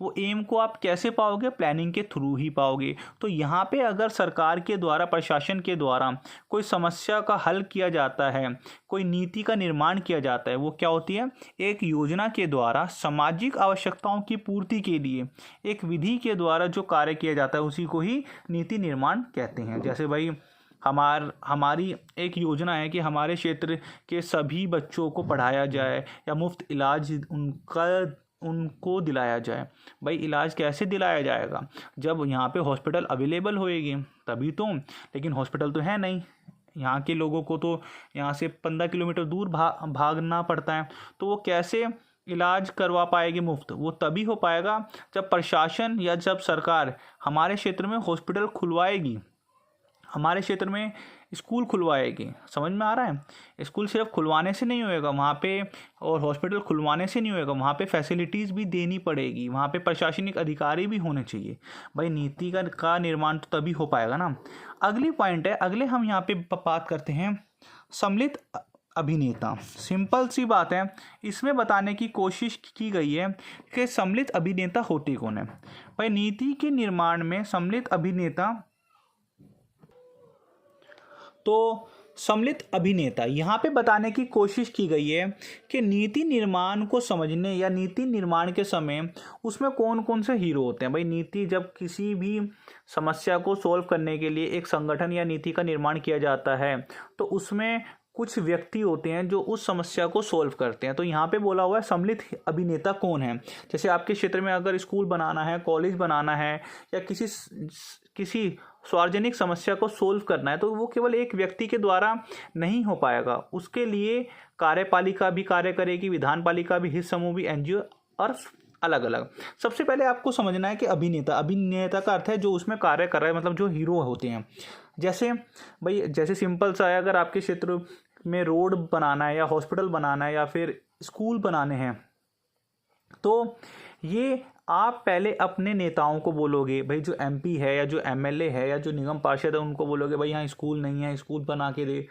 Speaker 1: वो एम को आप कैसे पाओगे? प्लानिंग के थ्रू ही पाओगे। तो यहाँ पे अगर सरकार के द्वारा, प्रशासन के द्वारा कोई समस्या का हल किया जाता है, कोई नीति का निर्माण किया जाता है, वो क्या होती है? एक योजना के द्वारा सामाजिक आवश्यकताओं की पूर्ति के लिए एक विधि के द्वारा जो कार्य किया जाता है उसी को ही नीति निर्माण कहते हैं। जैसे भाई हमारी एक योजना है कि हमारे क्षेत्र के सभी बच्चों को पढ़ाया जाए या मुफ्त इलाज उनको दिलाया जाए। भाई इलाज कैसे दिलाया जाएगा? जब यहाँ पे हॉस्पिटल अवेलेबल होएगी तभी तो, लेकिन हॉस्पिटल तो है नहीं। यहाँ के लोगों को तो यहाँ से 15 किलोमीटर दूर भागना पड़ता है। तो वो कैसे इलाज करवा पाएगी मुफ्त? वो तभी हो पाएगा जब प्रशासन या जब सरकार हमारे क्षेत्र में हॉस्पिटल खुलवाएगी, हमारे क्षेत्र में स्कूल खुलवाएगी। समझ में आ रहा है? स्कूल सिर्फ खुलवाने से नहीं होएगा वहाँ पे, और हॉस्पिटल खुलवाने से नहीं होएगा, वहाँ पे फैसिलिटीज़ भी देनी पड़ेगी, वहाँ पे प्रशासनिक अधिकारी भी होने चाहिए। भाई नीति का निर्माण तो तभी हो पाएगा ना। अगली पॉइंट है, अगले हम यहाँ पे बात करते हैं सम्मिलित अभिनेता। सिंपल सी बात है, इसमें बताने की कोशिश की गई है कि सम्मिलित अभिनेता होते कौन है। भाई नीति के निर्माण में सम्मिलित अभिनेता, तो सम्मिलित अभिनेता यहाँ पे बताने की कोशिश की गई है कि नीति निर्माण को समझने या नीति निर्माण के समय उसमें कौन कौन से हीरो होते हैं। भाई नीति, जब किसी भी समस्या को सॉल्व करने के लिए एक संगठन या नीति का निर्माण किया जाता है तो उसमें कुछ व्यक्ति होते हैं जो उस समस्या को सॉल्व करते हैं। तो यहाँ पे बोला हुआ है सम्मिलित अभिनेता कौन है। जैसे आपके क्षेत्र में अगर स्कूल बनाना है, कॉलेज बनाना है या किसी सार्वजनिक समस्या को सोल्व करना है तो वो केवल एक व्यक्ति के द्वारा नहीं हो पाएगा। उसके लिए कार्यपालिका भी कार्य करेगी, विधानपालिका भी, हित समूह भी, NGO और अलग अलग। सबसे पहले आपको समझना है कि अभिनेता का अर्थ है जो उसमें कार्य कर रहा है, मतलब जो हीरो होते हैं। जैसे सिंपल सा है, अगर आपके क्षेत्र में रोड बनाना है या हॉस्पिटल बनाना है या फिर स्कूल बनाने हैं तो ये आप पहले अपने नेताओं को बोलोगे, भाई जो एमपी है या जो एमएलए है या जो निगम पार्षद है उनको बोलोगे भाई यहाँ स्कूल नहीं है, स्कूल बना के दे,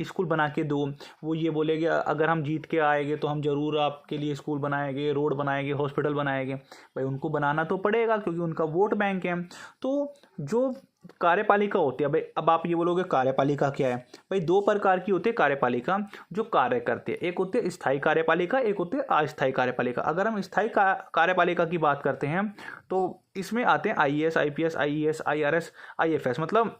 Speaker 1: स्कूल बना के दो। वो ये बोलेगे अगर हम जीत के आएंगे तो हम ज़रूर आपके लिए स्कूल बनाएंगे, रोड बनाएंगे, हॉस्पिटल बनाएंगे। भाई उनको बनाना तो पड़ेगा क्योंकि उनका वोट बैंक है। तो जो कार्यपालिका होती है, भाई अब आप ये बोलोगे कार्यपालिका क्या है, भाई दो प्रकार की होती है कार्यपालिका जो कार्य करते हैं। एक होती है स्थायी कार्यपालिका, एक होती है अस्थायी कार्यपालिका। अगर हम स्थायी कार्यपालिका की बात करते हैं तो इसमें आते हैं IAS, IPS, IAS, IRS, IFS. मतलब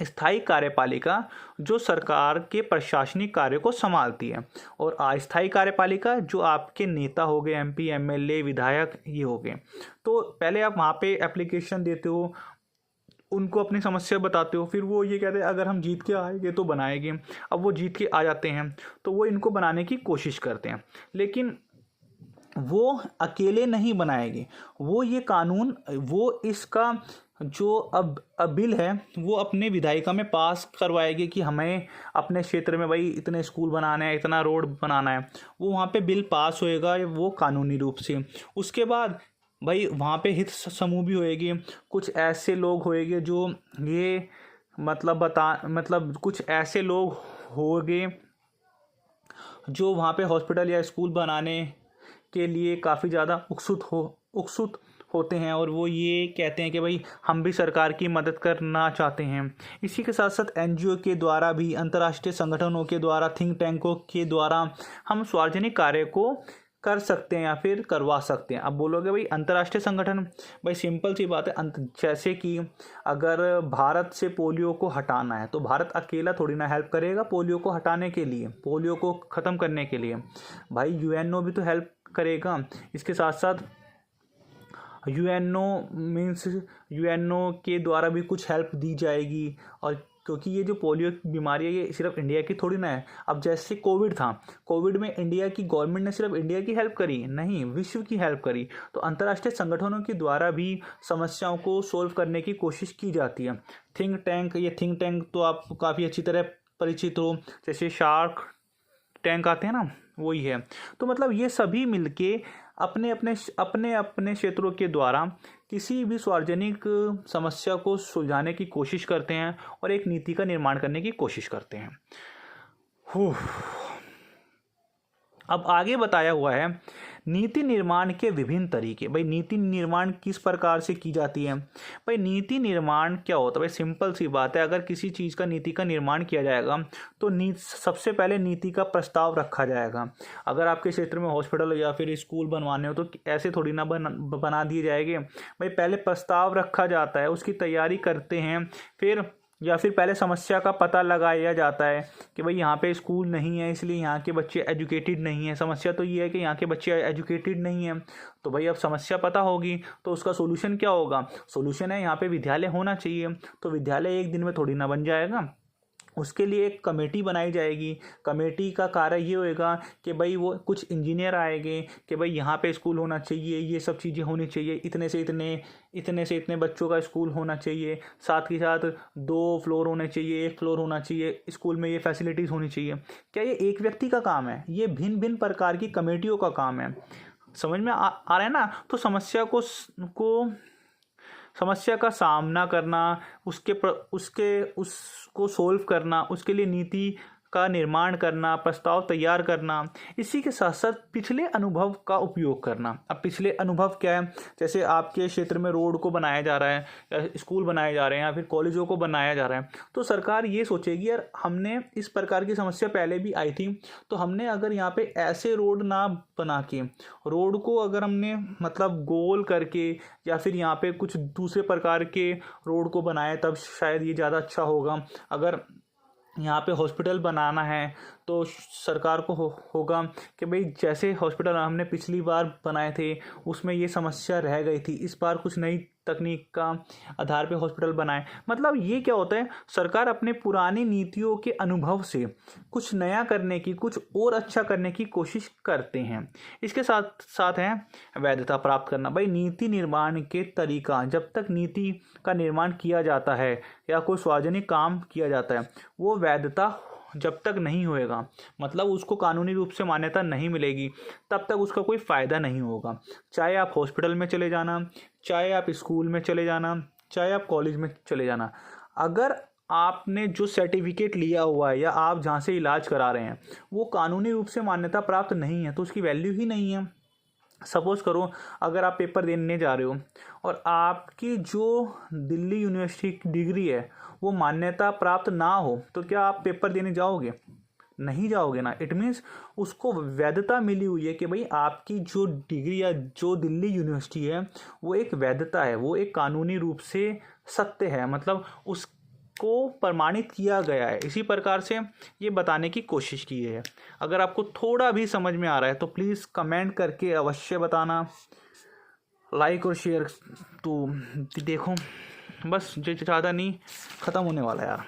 Speaker 1: स्थायी कार्यपालिका जो सरकार के प्रशासनिक कार्य को संभालती है, और अस्थायी कार्यपालिका जो आपके नेता हो गए, एमपी, एमएलए, विधायक, ये हो गए। तो पहले आप वहाँ पे एप्लीकेशन देते हो, उनको अपनी समस्या बताते हो, फिर वो ये कहते हैं अगर हम जीत के आएंगे तो बनाएंगे। अब वो जीत के आ जाते हैं तो वो इनको बनाने की कोशिश करते हैं, लेकिन वो अकेले नहीं बनाएंगे। वो ये कानून, वो इसका जो अब बिल है वो अपने विधायिका में पास करवाएगी कि हमें अपने क्षेत्र में भाई इतने स्कूल बनाने हैं, इतना रोड बनाना है। वो वहाँ पे बिल पास होएगा वो कानूनी रूप से। उसके बाद भाई वहाँ पे हित समूह भी होएगी, कुछ ऐसे लोग होएंगे जो ये मतलब कुछ ऐसे लोग होंगे जो वहाँ पे हॉस्पिटल या स्कूल बनाने के लिए काफ़ी ज़्यादा उत्सुक होते हैं, और वो ये कहते हैं कि भाई हम भी सरकार की मदद करना चाहते हैं। इसी के साथ साथ एनजीओ के द्वारा भी, अंतर्राष्ट्रीय संगठनों के द्वारा, थिंक टैंकों के द्वारा हम सार्वजनिक कार्य को कर सकते हैं या फिर करवा सकते हैं। अब बोलोगे भाई अंतर्राष्ट्रीय संगठन, भाई सिंपल सी बात है, जैसे कि अगर भारत से पोलियो को हटाना है तो भारत अकेला थोड़ी ना हेल्प करेगा पोलियो को हटाने के लिए, पोलियो को ख़त्म करने के लिए। भाई यूएनओ भी तो हेल्प करेगा। इसके साथ साथ यूएनओ के द्वारा भी कुछ हेल्प दी जाएगी। और क्योंकि ये जो पोलियो बीमारी है ये सिर्फ इंडिया की थोड़ी ना है। अब जैसे कोविड था, कोविड में इंडिया की गवर्नमेंट ने सिर्फ इंडिया की हेल्प करी नहीं, विश्व की हेल्प करी। तो अंतर्राष्ट्रीय संगठनों के द्वारा भी समस्याओं को सोल्व करने की कोशिश की जाती है। थिंक टैंक, ये थिंक टैंक तो आप काफ़ी अच्छी तरह परिचित हो, जैसे शार्क टैंक आते हैं ना, वही है। तो मतलब ये सभी मिलके अपने अपने क्षेत्रों के द्वारा किसी भी सार्वजनिक समस्या को सुलझाने की कोशिश करते हैं और एक नीति का निर्माण करने की कोशिश करते हैं। अब आगे बताया हुआ है नीति निर्माण के विभिन्न तरीके। भाई नीति निर्माण किस प्रकार से की जाती है? भाई नीति निर्माण क्या होता है? भाई सिंपल सी बात है, अगर किसी चीज़ का नीति का निर्माण किया जाएगा तो सबसे पहले नीति का प्रस्ताव रखा जाएगा। अगर आपके क्षेत्र में हॉस्पिटल या फिर स्कूल बनवाने हो तो ऐसे थोड़ी ना बना दिए जाएंगे। भाई पहले प्रस्ताव रखा जाता है, उसकी तैयारी करते हैं, फिर पहले समस्या का पता लगाया जाता है कि भाई यहाँ पे स्कूल नहीं है इसलिए यहाँ के बच्चे एजुकेटेड नहीं है। समस्या तो ये है कि यहाँ के बच्चे एजुकेटेड नहीं है। तो भाई अब समस्या पता होगी तो उसका सोल्यूशन क्या होगा? सोल्यूशन है यहाँ पे विद्यालय होना चाहिए। तो विद्यालय एक दिन में थोड़ी ना बन जाएगा, उसके लिए एक कमेटी बनाई जाएगी। कमेटी का कार्य ये होएगा कि भाई वो कुछ इंजीनियर आएंगे कि भाई यहाँ पे स्कूल होना चाहिए, ये सब चीज़ें होनी चाहिए, इतने से इतने बच्चों का स्कूल होना चाहिए, साथ ही साथ 2 फ्लोर होने चाहिए, 1 फ्लोर होना चाहिए, स्कूल में ये फैसिलिटीज़ होनी चाहिए। क्या ये एक व्यक्ति का काम है? ये भिन्न भिन्न प्रकार की कमेटियों का काम है। समझ में आ रहा है ना? तो समस्या का सामना करना, उसको सोल्व करना, उसके लिए नीति का निर्माण करना, प्रस्ताव तैयार करना, इसी के साथ साथ पिछले अनुभव का उपयोग करना। अब पिछले अनुभव क्या है? जैसे आपके क्षेत्र में रोड को बनाया जा रहा है या स्कूल बनाए जा रहे हैं या फिर कॉलेजों को बनाया जा रहा है, तो सरकार ये सोचेगी यार हमने इस प्रकार की समस्या पहले भी आई थी, तो हमने अगर यहाँ पे ऐसे रोड ना बना के, रोड को अगर हमने मतलब गोल करके या फिर यहाँ पे कुछ दूसरे प्रकार के रोड को बनाए तब शायद ये ज़्यादा अच्छा होगा। अगर यहाँ पे हॉस्पिटल बनाना है तो सरकार को होगा कि भाई जैसे हॉस्पिटल हमने पिछली बार बनाए थे उसमें ये समस्या रह गई थी, इस बार कुछ नई तकनीक का आधार पे हॉस्पिटल बनाए। मतलब ये क्या होता है, सरकार अपने पुरानी नीतियों के अनुभव से कुछ नया करने की, कुछ और अच्छा करने की कोशिश करते हैं। इसके साथ साथ है वैधता प्राप्त करना। भाई नीति निर्माण के तरीका, जब तक नीति का निर्माण किया जाता है या कोई सार्वजनिक काम किया जाता है वो वैधता जब तक नहीं होएगा, मतलब उसको कानूनी रूप से मान्यता नहीं मिलेगी, तब तक उसका कोई फ़ायदा नहीं होगा। चाहे आप हॉस्पिटल में चले जाना, चाहे आप स्कूल में चले जाना, चाहे आप कॉलेज में चले जाना, अगर आपने जो सर्टिफिकेट लिया हुआ है या आप जहाँ से इलाज करा रहे हैं वो कानूनी रूप से मान्यता प्राप्त नहीं है तो उसकी वैल्यू ही नहीं है। सपोज़ करो अगर आप पेपर देने जा रहे हो और आपकी जो दिल्ली यूनिवर्सिटी की डिग्री है वो मान्यता प्राप्त ना हो, तो क्या आप पेपर देने जाओगे? नहीं जाओगे ना। इट मीन्स उसको वैधता मिली हुई है कि भाई आपकी जो डिग्री या जो दिल्ली यूनिवर्सिटी है वो एक वैधता है, वो एक कानूनी रूप से सत्य है, मतलब उसको प्रमाणित किया गया है। इसी प्रकार से ये बताने की कोशिश की है। अगर आपको थोड़ा भी समझ में आ रहा है तो प्लीज़ कमेंट करके अवश्य बताना, लाइक और शेयर। तो देखो बस जो ज़्यादा नहीं, ख़त्म होने वाला है यार।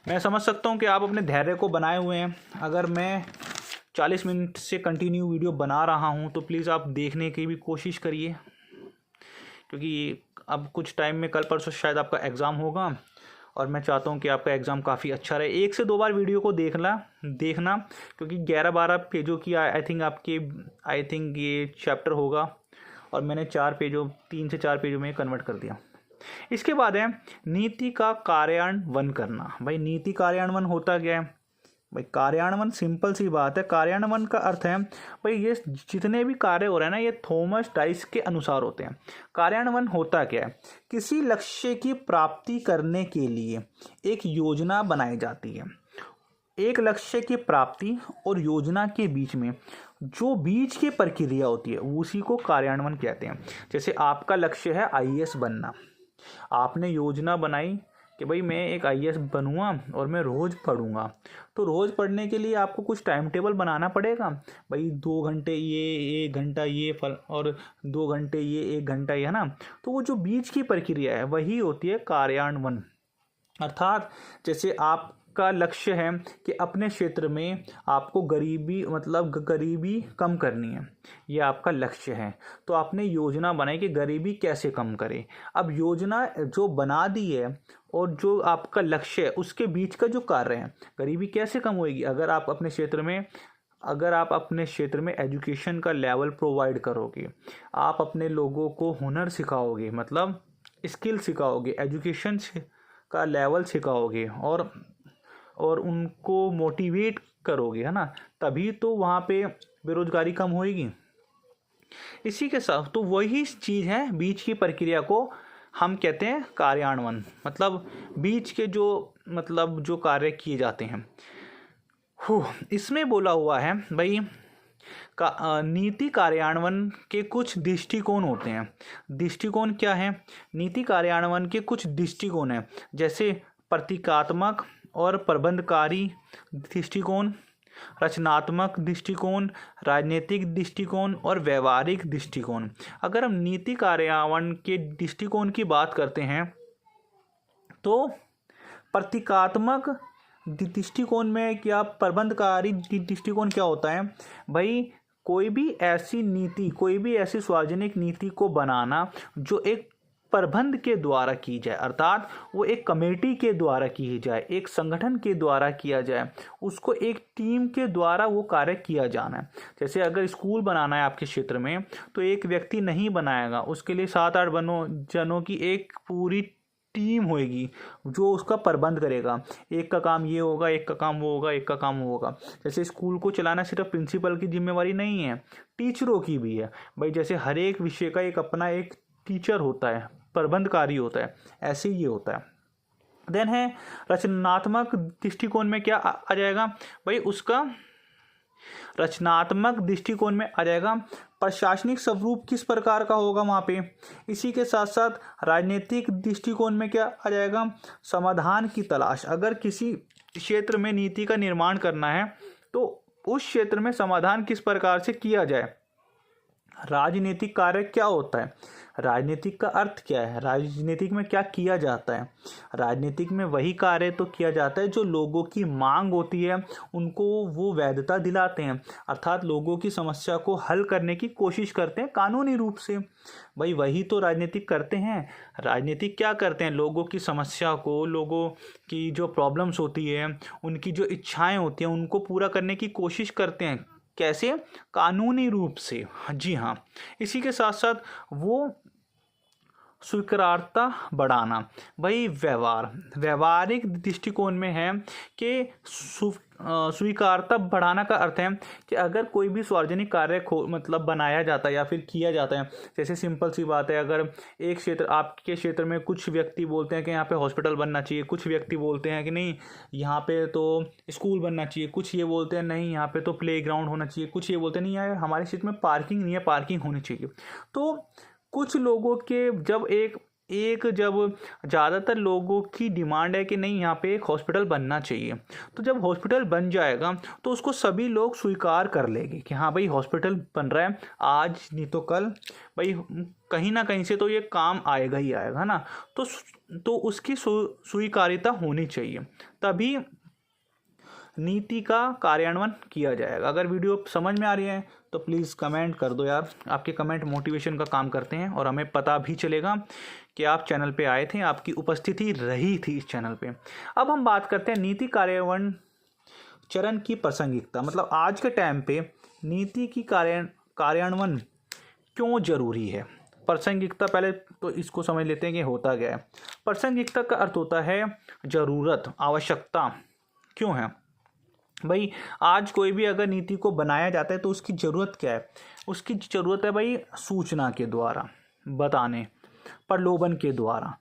Speaker 1: मैं समझ सकता हूँ कि आप अपने धैर्य को बनाए हुए हैं। अगर मैं 40 मिनट से कंटिन्यू वीडियो बना रहा हूँ तो प्लीज़ आप देखने की भी कोशिश करिए, क्योंकि अब कुछ टाइम में कल परसों शायद आपका एग्ज़ाम होगा और मैं चाहता हूँ कि आपका एग्ज़ाम काफ़ी अच्छा रहे। 1 से 2 बार वीडियो को देखना, क्योंकि 11-12 पेजों की आई थिंक ये चैप्टर होगा और मैंने 3 से 4 पेजों में कन्वर्ट कर दिया। इसके बाद है नीति का कार्यान्वयन करना। भाई नीति कार्यान्वयन होता क्या है? भाई कार्यान्वयन सिंपल सी बात है। कार्यान्वयन का अर्थ है भाई ये जितने भी कार्य हो रहे हैं ना ये थॉमस डाइस के अनुसार होते हैं। कार्यान्वयन होता क्या है? किसी लक्ष्य की प्राप्ति करने के लिए एक योजना बनाई जाती है। एक लक्ष्य की प्राप्ति और योजना के बीच में जो बीच की प्रक्रिया होती है उसी को कार्यान्वयन कहते हैं। जैसे आपका लक्ष्य है आईएएस बनना, आपने योजना बनाई कि भाई मैं एक आईएएस बनूंगा और मैं रोज़ पढ़ूंगा, तो रोज़ पढ़ने के लिए आपको कुछ टाइम टेबल बनाना पड़ेगा। भाई 2 घंटे ये, 1 घंटा ये और 2 घंटे ये, 1 घंटा ये, है ना। तो वो जो बीच की प्रक्रिया है वही होती है कार्यान्वयन। अर्थात जैसे आपका लक्ष्य है कि अपने क्षेत्र में आपको गरीबी कम करनी है, ये आपका लक्ष्य है, तो आपने योजना बनाई कि गरीबी कैसे कम करें। अब योजना जो बना दी है और जो आपका लक्ष्य है उसके बीच का जो कार्य है, गरीबी कैसे कम होएगी? अगर आप अपने क्षेत्र में एजुकेशन का लेवल प्रोवाइड करोगे, आप अपने लोगों को हुनर सिखाओगे, मतलब स्किल सिखाओगे, एजुकेशन का लेवल सिखाओगे और उनको मोटिवेट करोगे, है ना, तभी तो वहाँ पे बेरोजगारी कम होएगी। इसी के साथ तो वही चीज़ है, बीच की प्रक्रिया को हम कहते हैं कार्यान्वयन, मतलब बीच के जो कार्य किए जाते हैं। इसमें बोला हुआ है भाई नीति कार्यान्वयन के कुछ दृष्टिकोण होते हैं। दृष्टिकोण क्या है? नीति कार्यान्वयन के कुछ दृष्टिकोण हैं, जैसे प्रतीकात्मक और प्रबंधकारी दृष्टिकोण, रचनात्मक दृष्टिकोण, राजनीतिक दृष्टिकोण और व्यवहारिक दृष्टिकोण। अगर हम नीति कार्यान्वयन के दृष्टिकोण की बात करते हैं तो प्रतीकात्मक दृष्टिकोण में क्या, प्रबंधकारी दृष्टिकोण क्या होता है? भाई कोई भी ऐसी सार्वजनिक नीति को बनाना जो एक प्रबंध के द्वारा की जाए, अर्थात वो एक कमेटी के द्वारा की जाए, एक संगठन के द्वारा किया जाए, उसको एक टीम के द्वारा वो कार्य किया जाना है। जैसे अगर स्कूल बनाना है आपके क्षेत्र में तो एक व्यक्ति नहीं बनाएगा, उसके लिए 7-8 जनों की एक पूरी टीम होएगी जो उसका प्रबंध करेगा। एक का काम ये होगा, एक का काम वो होगा, एक का काम वो होगा। जैसे स्कूल को चलाना सिर्फ प्रिंसिपल की जिम्मेवारी नहीं है, टीचरों की भी है। भाई जैसे हर एक विषय का अपना एक टीचर होता है, प्रबंधकारी होता है, ऐसे ही ये होता है। देन है रचनात्मक दृष्टिकोण में क्या आ जाएगा? भाई उसका रचनात्मक दृष्टिकोण में आ जाएगा प्रशासनिक स्वरूप किस प्रकार का होगा वहाँ पे। इसी के साथ साथ राजनीतिक दृष्टिकोण में क्या आ जाएगा? समाधान की तलाश। अगर किसी क्षेत्र में नीति का निर्माण करना है तो उस क्षेत्र में समाधान किस प्रकार से किया जाए, राजनीतिक कार्य क्या होता है, राजनीतिक का अर्थ क्या है, राजनीतिक में क्या किया जाता है। राजनीतिक में वही कार्य तो किया जाता है जो लोगों की मांग होती है उनको वो वैधता दिलाते हैं, अर्थात लोगों की समस्या को हल करने की कोशिश करते हैं कानूनी रूप से। भाई वही तो राजनीतिक करते हैं। राजनीतिक क्या करते हैं, लोगों की समस्या को, लोगों की जो प्रॉब्लम्स होती है, उनकी जो इच्छाएं होती हैं उनको पूरा करने की कोशिश करते हैं। कैसे? कानूनी रूप से। जी हाँ। इसी के साथ साथ वो स्वीकार्यता बढ़ाना। भाई व्यवहारिक दृष्टिकोण में है कि स्वीकार्यता बढ़ाना का अर्थ है कि अगर कोई भी सार्वजनिक कार्य मतलब बनाया जाता है या फिर किया जाता है, जैसे सिंपल सी बात है, अगर एक क्षेत्र, आपके क्षेत्र में कुछ व्यक्ति बोलते हैं कि यहाँ पे हॉस्पिटल बनना चाहिए, कुछ व्यक्ति बोलते हैं कि नहीं यहाँ पे तो स्कूल बनना चाहिए, कुछ ये बोलते हैं नहीं यहाँ पे तो प्लेग्राउंड होना चाहिए, कुछ ये बोलते हैं नहीं यार हमारे क्षेत्र में पार्किंग नहीं है, पार्किंग होनी चाहिए। तो कुछ लोगों के जब ज़्यादातर लोगों की डिमांड है कि नहीं यहाँ पे एक हॉस्पिटल बनना चाहिए, तो जब हॉस्पिटल बन जाएगा तो उसको सभी लोग स्वीकार कर लेंगे कि हाँ भाई हॉस्पिटल बन रहा है, आज नहीं तो कल भाई कहीं ना कहीं से तो ये काम आएगा ही आएगा ना। तो उसकी स्वीकार्यता होनी चाहिए, तभी नीति का कार्यान्वयन किया जाएगा। अगर वीडियो समझ में आ रही है तो प्लीज़ कमेंट कर दो यार, आपके कमेंट मोटिवेशन का काम करते हैं और हमें पता भी चलेगा कि आप चैनल पे आए थे, आपकी उपस्थिति रही थी इस चैनल पे। अब हम बात करते हैं नीति कार्यान्वयन चरण की प्रासंगिकता, मतलब आज के टाइम पे नीति की कार्यान्वयन क्यों जरूरी है। प्रासंगिकता, पहले तो इसको समझ लेते हैं कि होता क्या है। प्रासंगिकता का अर्थ होता है जरूरत, आवश्यकता। क्यों है भाई, आज कोई भी अगर नीति को बनाया जाता है तो उसकी ज़रूरत क्या है, उसकी ज़रूरत है भाई सूचना के द्वारा, बताने, प्रलोभन के द्वारा,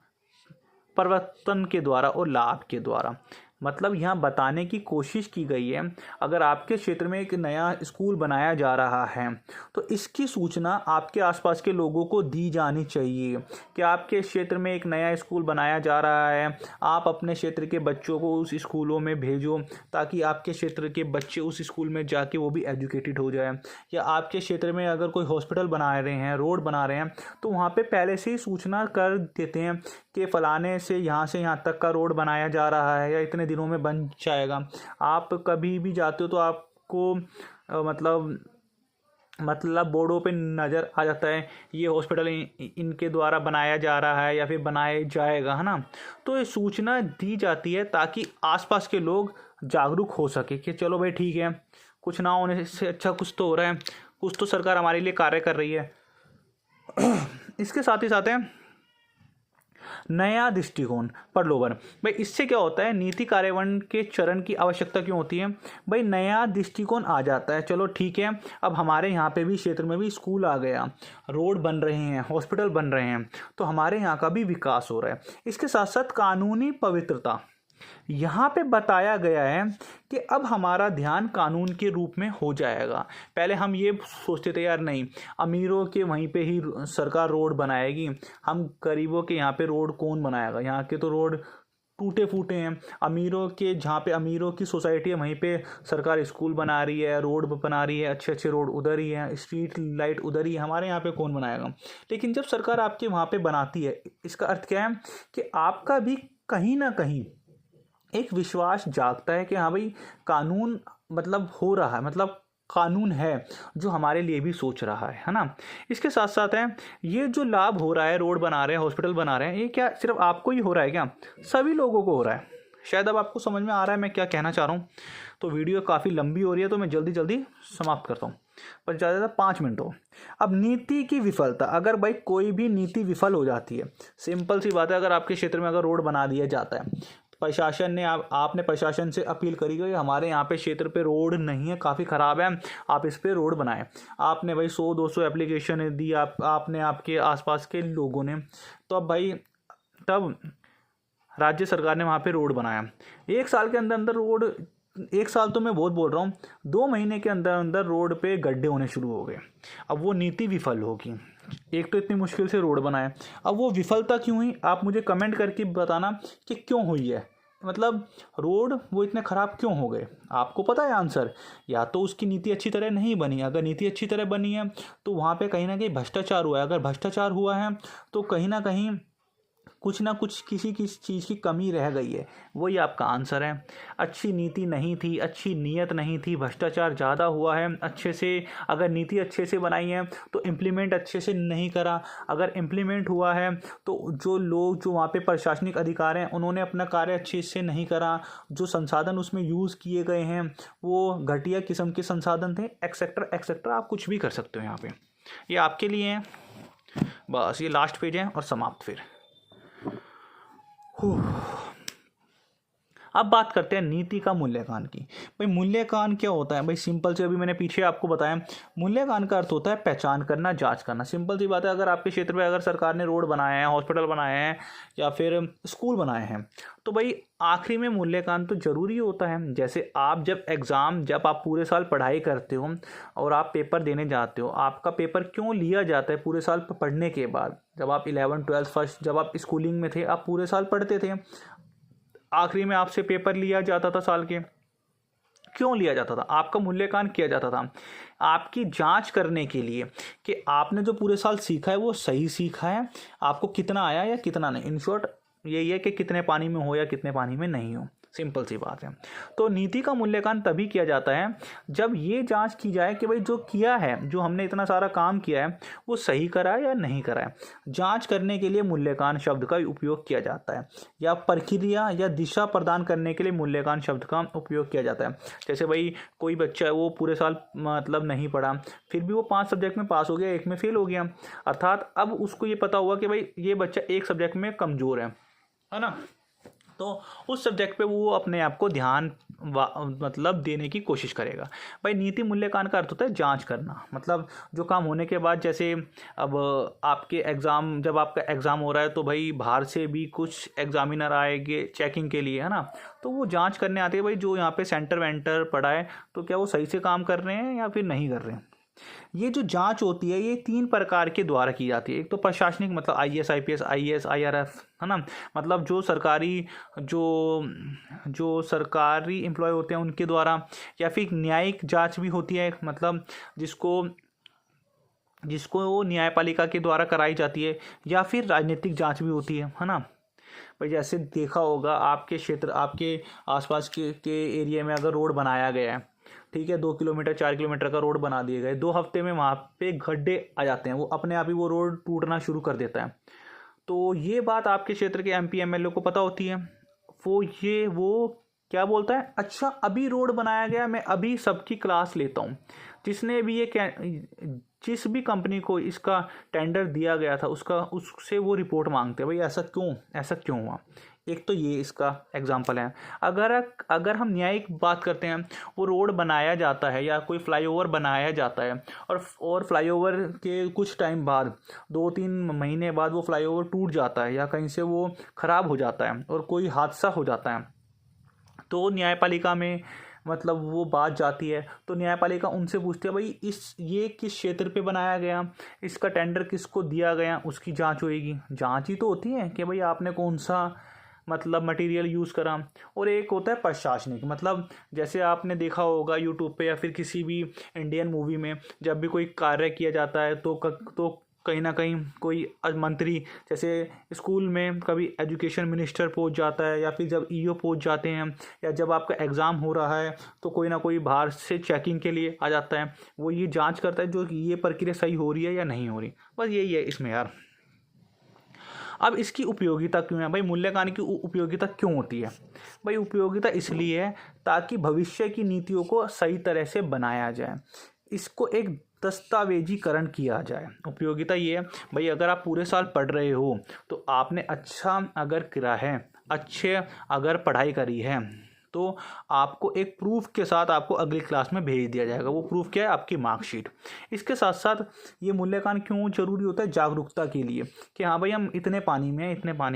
Speaker 1: परिवर्तन के द्वारा और लाभ के द्वारा। मतलब यहाँ बताने की कोशिश की गई है, अगर आपके क्षेत्र में एक नया स्कूल बनाया जा रहा है तो इसकी सूचना आपके आसपास के लोगों को दी जानी चाहिए कि आपके क्षेत्र में एक नया स्कूल बनाया जा रहा है, आप अपने क्षेत्र के बच्चों को उस स्कूलों में भेजो ताकि आपके क्षेत्र के बच्चे उस स्कूल में जाके वो भी एजुकेटेड हो जाए। या आपके क्षेत्र में अगर कोई हॉस्पिटल बना रहे हैं, रोड बना रहे हैं, तो वहाँ पर पहले से ही सूचना कर देते हैं कि फलाने से यहाँ तक का रोड बनाया जा रहा है या इतने दिनों में बन जाएगा। आप कभी भी जाते हो तो आपको मतलब बोर्डों पे नज़र आ जाता है ये हॉस्पिटल इनके द्वारा बनाया जा रहा है या फिर बनाया जाएगा, है ना। तो ये सूचना दी जाती है ताकि आसपास के लोग जागरूक हो सके कि चलो भाई ठीक है, कुछ ना होने से अच्छा कुछ तो हो रहा है, कुछ तो सरकार हमारे लिए कार्य कर रही है। इसके साथ ही साथ है नया दृष्टिकोण, प्रलोभन। भाई इससे क्या होता है, नीति कार्यान्वयन के चरण की आवश्यकता क्यों होती है भाई, नया दृष्टिकोण आ जाता है। चलो ठीक है, अब हमारे यहाँ पे भी क्षेत्र में भी स्कूल आ गया, रोड बन रहे हैं, हॉस्पिटल बन रहे हैं, तो हमारे यहाँ का भी विकास हो रहा है। इसके साथ साथ कानूनी पवित्रता, यहाँ पे बताया गया है कि अब हमारा ध्यान कानून के रूप में हो जाएगा। पहले हम ये सोचते थे यार नहीं, अमीरों के वहीं पे ही सरकार रोड बनाएगी, हम गरीबों के यहाँ पे रोड कौन बनाएगा, यहाँ के तो रोड टूटे फूटे हैं। अमीरों के, जहाँ पे अमीरों की सोसाइटी है वहीं पे सरकार स्कूल बना रही है, रोड बना रही है, अच्छे अच्छे रोड उधर ही हैं, स्ट्रीट लाइट उधर ही है, हमारे यहाँ पे कौन बनाएगा। लेकिन जब सरकार आपके वहाँ पे बनाती है, इसका अर्थ क्या है कि आपका भी कहीं ना कहीं एक विश्वास जागता है कि हाँ भाई कानून मतलब हो रहा है, मतलब कानून है जो हमारे लिए भी सोच रहा है ना। इसके साथ साथ है ये जो लाभ हो रहा है, रोड बना रहे हैं, हॉस्पिटल बना रहे हैं, ये क्या सिर्फ आपको ही हो रहा है क्या, सभी लोगों को हो रहा है। शायद अब आपको समझ में आ रहा है मैं क्या कहना चाह रहा हूँ। तो वीडियो काफ़ी लंबी हो रही है तो मैं जल्दी जल्दी समाप्त करता हूँ, पर ज़्यादा 5 मिनट हो। अब नीति की विफलता, अगर भाई कोई भी नीति विफल हो जाती है, सिंपल सी बात है, अगर आपके क्षेत्र में अगर रोड बना दिया जाता है, प्रशासन ने आपने प्रशासन से अपील करी गई हमारे यहाँ पे क्षेत्र पे रोड नहीं है, काफ़ी ख़राब है, आप इस पे रोड बनाएं। आपने भाई 100-200 एप्लीकेशन दी, आपने आपके आसपास के लोगों ने, तो अब भाई तब राज्य सरकार ने वहाँ पे रोड बनाया। 1 साल के अंदर अंदर रोड, 1 साल तो मैं बहुत बोल रहा हूँ, 2 महीने के अंदर अंदर रोड पे गड्ढे होने शुरू हो गए। अब वो नीति विफल होगी। एक तो इतनी मुश्किल से रोड बनाए, अब वो विफलता क्यों हुई, आप मुझे कमेंट करके बताना कि क्यों हुई है। मतलब रोड वो इतने ख़राब क्यों हो गए? आपको पता है आंसर? या तो उसकी नीति अच्छी तरह नहीं बनी, अगर नीति अच्छी तरह बनी है तो वहाँ पे कहीं ना कहीं भ्रष्टाचार हुआ है, अगर भ्रष्टाचार हुआ है तो कहीं ना कहीं कुछ ना कुछ किसी चीज़ की कमी रह गई है। वही आपका आंसर है। अच्छी नीति नहीं थी, अच्छी नीयत नहीं थी, भ्रष्टाचार ज़्यादा हुआ है। अच्छे से अगर नीति अच्छे से बनाई है तो इम्प्लीमेंट अच्छे से नहीं करा, अगर इम्प्लीमेंट हुआ है तो जो लोग जो वहाँ पे प्रशासनिक अधिकारी हैं उन्होंने अपना कार्य अच्छे से नहीं करा, जो संसाधन उसमें यूज़ किए गए हैं वो घटिया किस्म के संसाधन थे, एक्सेट्रा एक्सेट्रा। आप कुछ भी कर सकते हो यहाँ पे, ये आपके लिए है। बस ये लास्ट पेज है और समाप्त फिर। अब बात करते हैं नीति का मूल्यांकन की। भाई मूल्यांकन क्या होता है? भाई सिंपल से अभी मैंने पीछे आपको बताया, मूल्यांकन का अर्थ होता है पहचान करना, जांच करना। सिंपल सी बात है, अगर आपके क्षेत्र में अगर सरकार ने रोड बनाए हैं, हॉस्पिटल बनाए हैं या फिर स्कूल बनाए हैं तो भाई आखिरी में मूल्यांकन तो जरूरी होता है। जैसे आप जब आप पूरे साल पढ़ाई करते हो और आप पेपर देने जाते हो, आपका पेपर क्यों लिया जाता है पूरे साल पढ़ने के बाद? जब आप 11th 12th फर्स्ट जब आप स्कूलिंग में थे आप पूरे साल पढ़ते थे, आखिरी में आपसे पेपर लिया जाता था साल के। क्यों लिया जाता था? आपका मूल्यांकन किया जाता था आपकी जांच करने के लिए कि आपने जो पूरे साल सीखा है वो सही सीखा है, आपको कितना आया या कितना नहीं। इन शॉर्ट यही है कि कितने पानी में हो या कितने पानी में नहीं हो, सिंपल सी बात है। तो नीति का मूल्यांकन तभी किया जाता है जब ये जांच की जाए कि भाई जो किया है, जो हमने इतना सारा काम किया है वो सही करा है या नहीं करा है। जांच करने के लिए मूल्यांकन शब्द का उपयोग किया जाता है, या प्रक्रिया या दिशा प्रदान करने के लिए मूल्यांकन शब्द का उपयोग किया जाता है। जैसे भाई कोई बच्चा है वो पूरे साल मतलब नहीं पढ़ा, फिर भी वो 5 सब्जेक्ट में पास हो गया, एक में फेल हो गया, अर्थात अब उसको ये पता हुआ कि भाई ये बच्चा एक सब्जेक्ट में कमज़ोर है ना, तो उस सब्जेक्ट पे वो अपने आप को ध्यान मतलब देने की कोशिश करेगा। भाई नीति मूल्यांकन का अर्थ होता है जांच करना, मतलब जो काम होने के बाद, जैसे अब आपके एग्ज़ाम, जब आपका एग्ज़ाम हो रहा है तो भाई बाहर से भी कुछ एग्जामिनर आएंगे चेकिंग के लिए, है ना, तो वो जांच करने आते हैं भाई जो यहाँ पे सेंटर वेंटर पड़ा है तो क्या वो सही से काम कर रहे हैं या फिर नहीं कर रहे हैं। ये जो जांच होती है ये 3 प्रकार के द्वारा की जाती है। एक तो प्रशासनिक, मतलब IAS IPS IAS IRF, है ना, मतलब जो सरकारी एम्प्लॉय होते हैं उनके द्वारा, या फिर न्यायिक जांच भी होती है, मतलब जिसको वो न्यायपालिका के द्वारा कराई जाती है, या फिर राजनीतिक जांच भी होती है ना। भाई जैसे देखा होगा आपके क्षेत्र, आपके आसपास के एरिया में अगर रोड बनाया गया है, ठीक है, 2 किलोमीटर 4 किलोमीटर का रोड बना दिए गए, 2 हफ्ते में वहाँ पे गड्ढे आ जाते हैं, वो अपने आप ही वो रोड टूटना शुरू कर देता है। तो ये बात आपके क्षेत्र के MP MLA को पता होती है। वो क्या बोलता है, अच्छा अभी रोड बनाया गया, मैं अभी सबकी क्लास लेता हूँ। जिसने भी जिस भी कंपनी को इसका टेंडर दिया गया था उससे वो रिपोर्ट मांगते हैं, भाई ऐसा क्यों हुआ। एक तो ये इसका एग्जांपल है। अगर हम न्यायिक बात करते हैं, वो रोड बनाया जाता है या कोई फ्लाईओवर बनाया जाता है और फ्लाईओवर के कुछ टाइम बाद, 2-3 महीने बाद वो फ्लाईओवर टूट जाता है या कहीं से वो ख़राब हो जाता है और कोई हादसा हो जाता है, तो न्यायपालिका में मतलब वो बात जाती है। तो न्यायपालिका उनसे पूछती है भाई ये किस क्षेत्र पे बनाया गया, इसका टेंडर किसको दिया गया, उसकी जांच होएगी। जांच ही तो होती है कि भाई आपने कौन सा मतलब मटेरियल यूज़ करा। और एक होता है प्रशासनिक, मतलब जैसे आपने देखा होगा यूट्यूब पे या फिर किसी भी इंडियन मूवी में, जब भी कोई कार्य किया जाता है तो कहीं ना कहीं कोई मंत्री, जैसे स्कूल में कभी एजुकेशन मिनिस्टर पहुंच जाता है, या फिर जब EO पहुंच जाते हैं, या जब आपका एग्ज़ाम हो रहा है तो कोई ना कोई बाहर से चेकिंग के लिए आ जाता है, वो ये जांच करता है जो ये प्रक्रिया सही हो रही है या नहीं हो रही। बस यही है इसमें यार। अब इसकी उपयोगिता क्यों है भाई, मूल्यांकन की उपयोगिता क्यों होती है? भाई उपयोगिता इसलिए है ताकि भविष्य की नीतियों को सही तरह से बनाया जाए, इसको एक दस्तावेजीकरण किया जाए। उपयोगिता ये है भाई, अगर आप पूरे साल पढ़ रहे हो तो आपने अच्छा अगर करा है, अच्छे अगर पढ़ाई करी है, तो आपको एक प्रूफ के साथ आपको अगली क्लास में भेज दिया जाएगा। वो प्रूफ क्या है? आपकी मार्कशीट। इसके साथ साथ ये मूल्यांकन क्यों जरूरी होता है? जागरूकता के लिए, कि हाँ भाई हम इतने पानी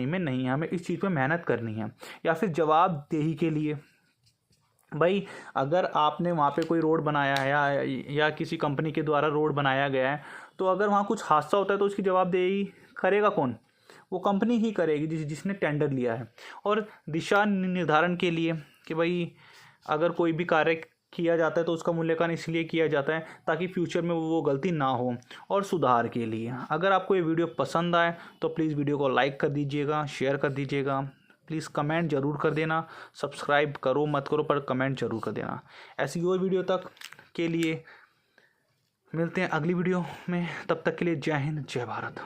Speaker 1: में नहीं हैं, हमें इस चीज़ पे मेहनत करनी है। या फिर जवाबदेही के लिए, भाई अगर आपने वहाँ पे कोई रोड बनाया है या किसी कंपनी के द्वारा रोड बनाया गया है, तो अगर वहाँ कुछ हादसा होता है तो उसकी जवाबदेही करेगा कौन? वो कंपनी ही करेगी जिसने टेंडर लिया है। और दिशा निर्धारण के लिए कि भाई अगर कोई भी कार्य किया जाता है तो उसका मूल्यांकन इसलिए किया जाता है ताकि फ्यूचर में वो गलती ना हो और सुधार के लिए। अगर आपको ये वीडियो पसंद आए तो प्लीज़ वीडियो को लाइक कर दीजिएगा, शेयर कर दीजिएगा, प्लीज़ कमेंट ज़रूर कर देना। सब्सक्राइब करो मत करो पर कमेंट ज़रूर कर देना। ऐसी और वीडियो तक के लिए मिलते हैं अगली वीडियो में, तब तक के लिए जय हिंद जय भारत।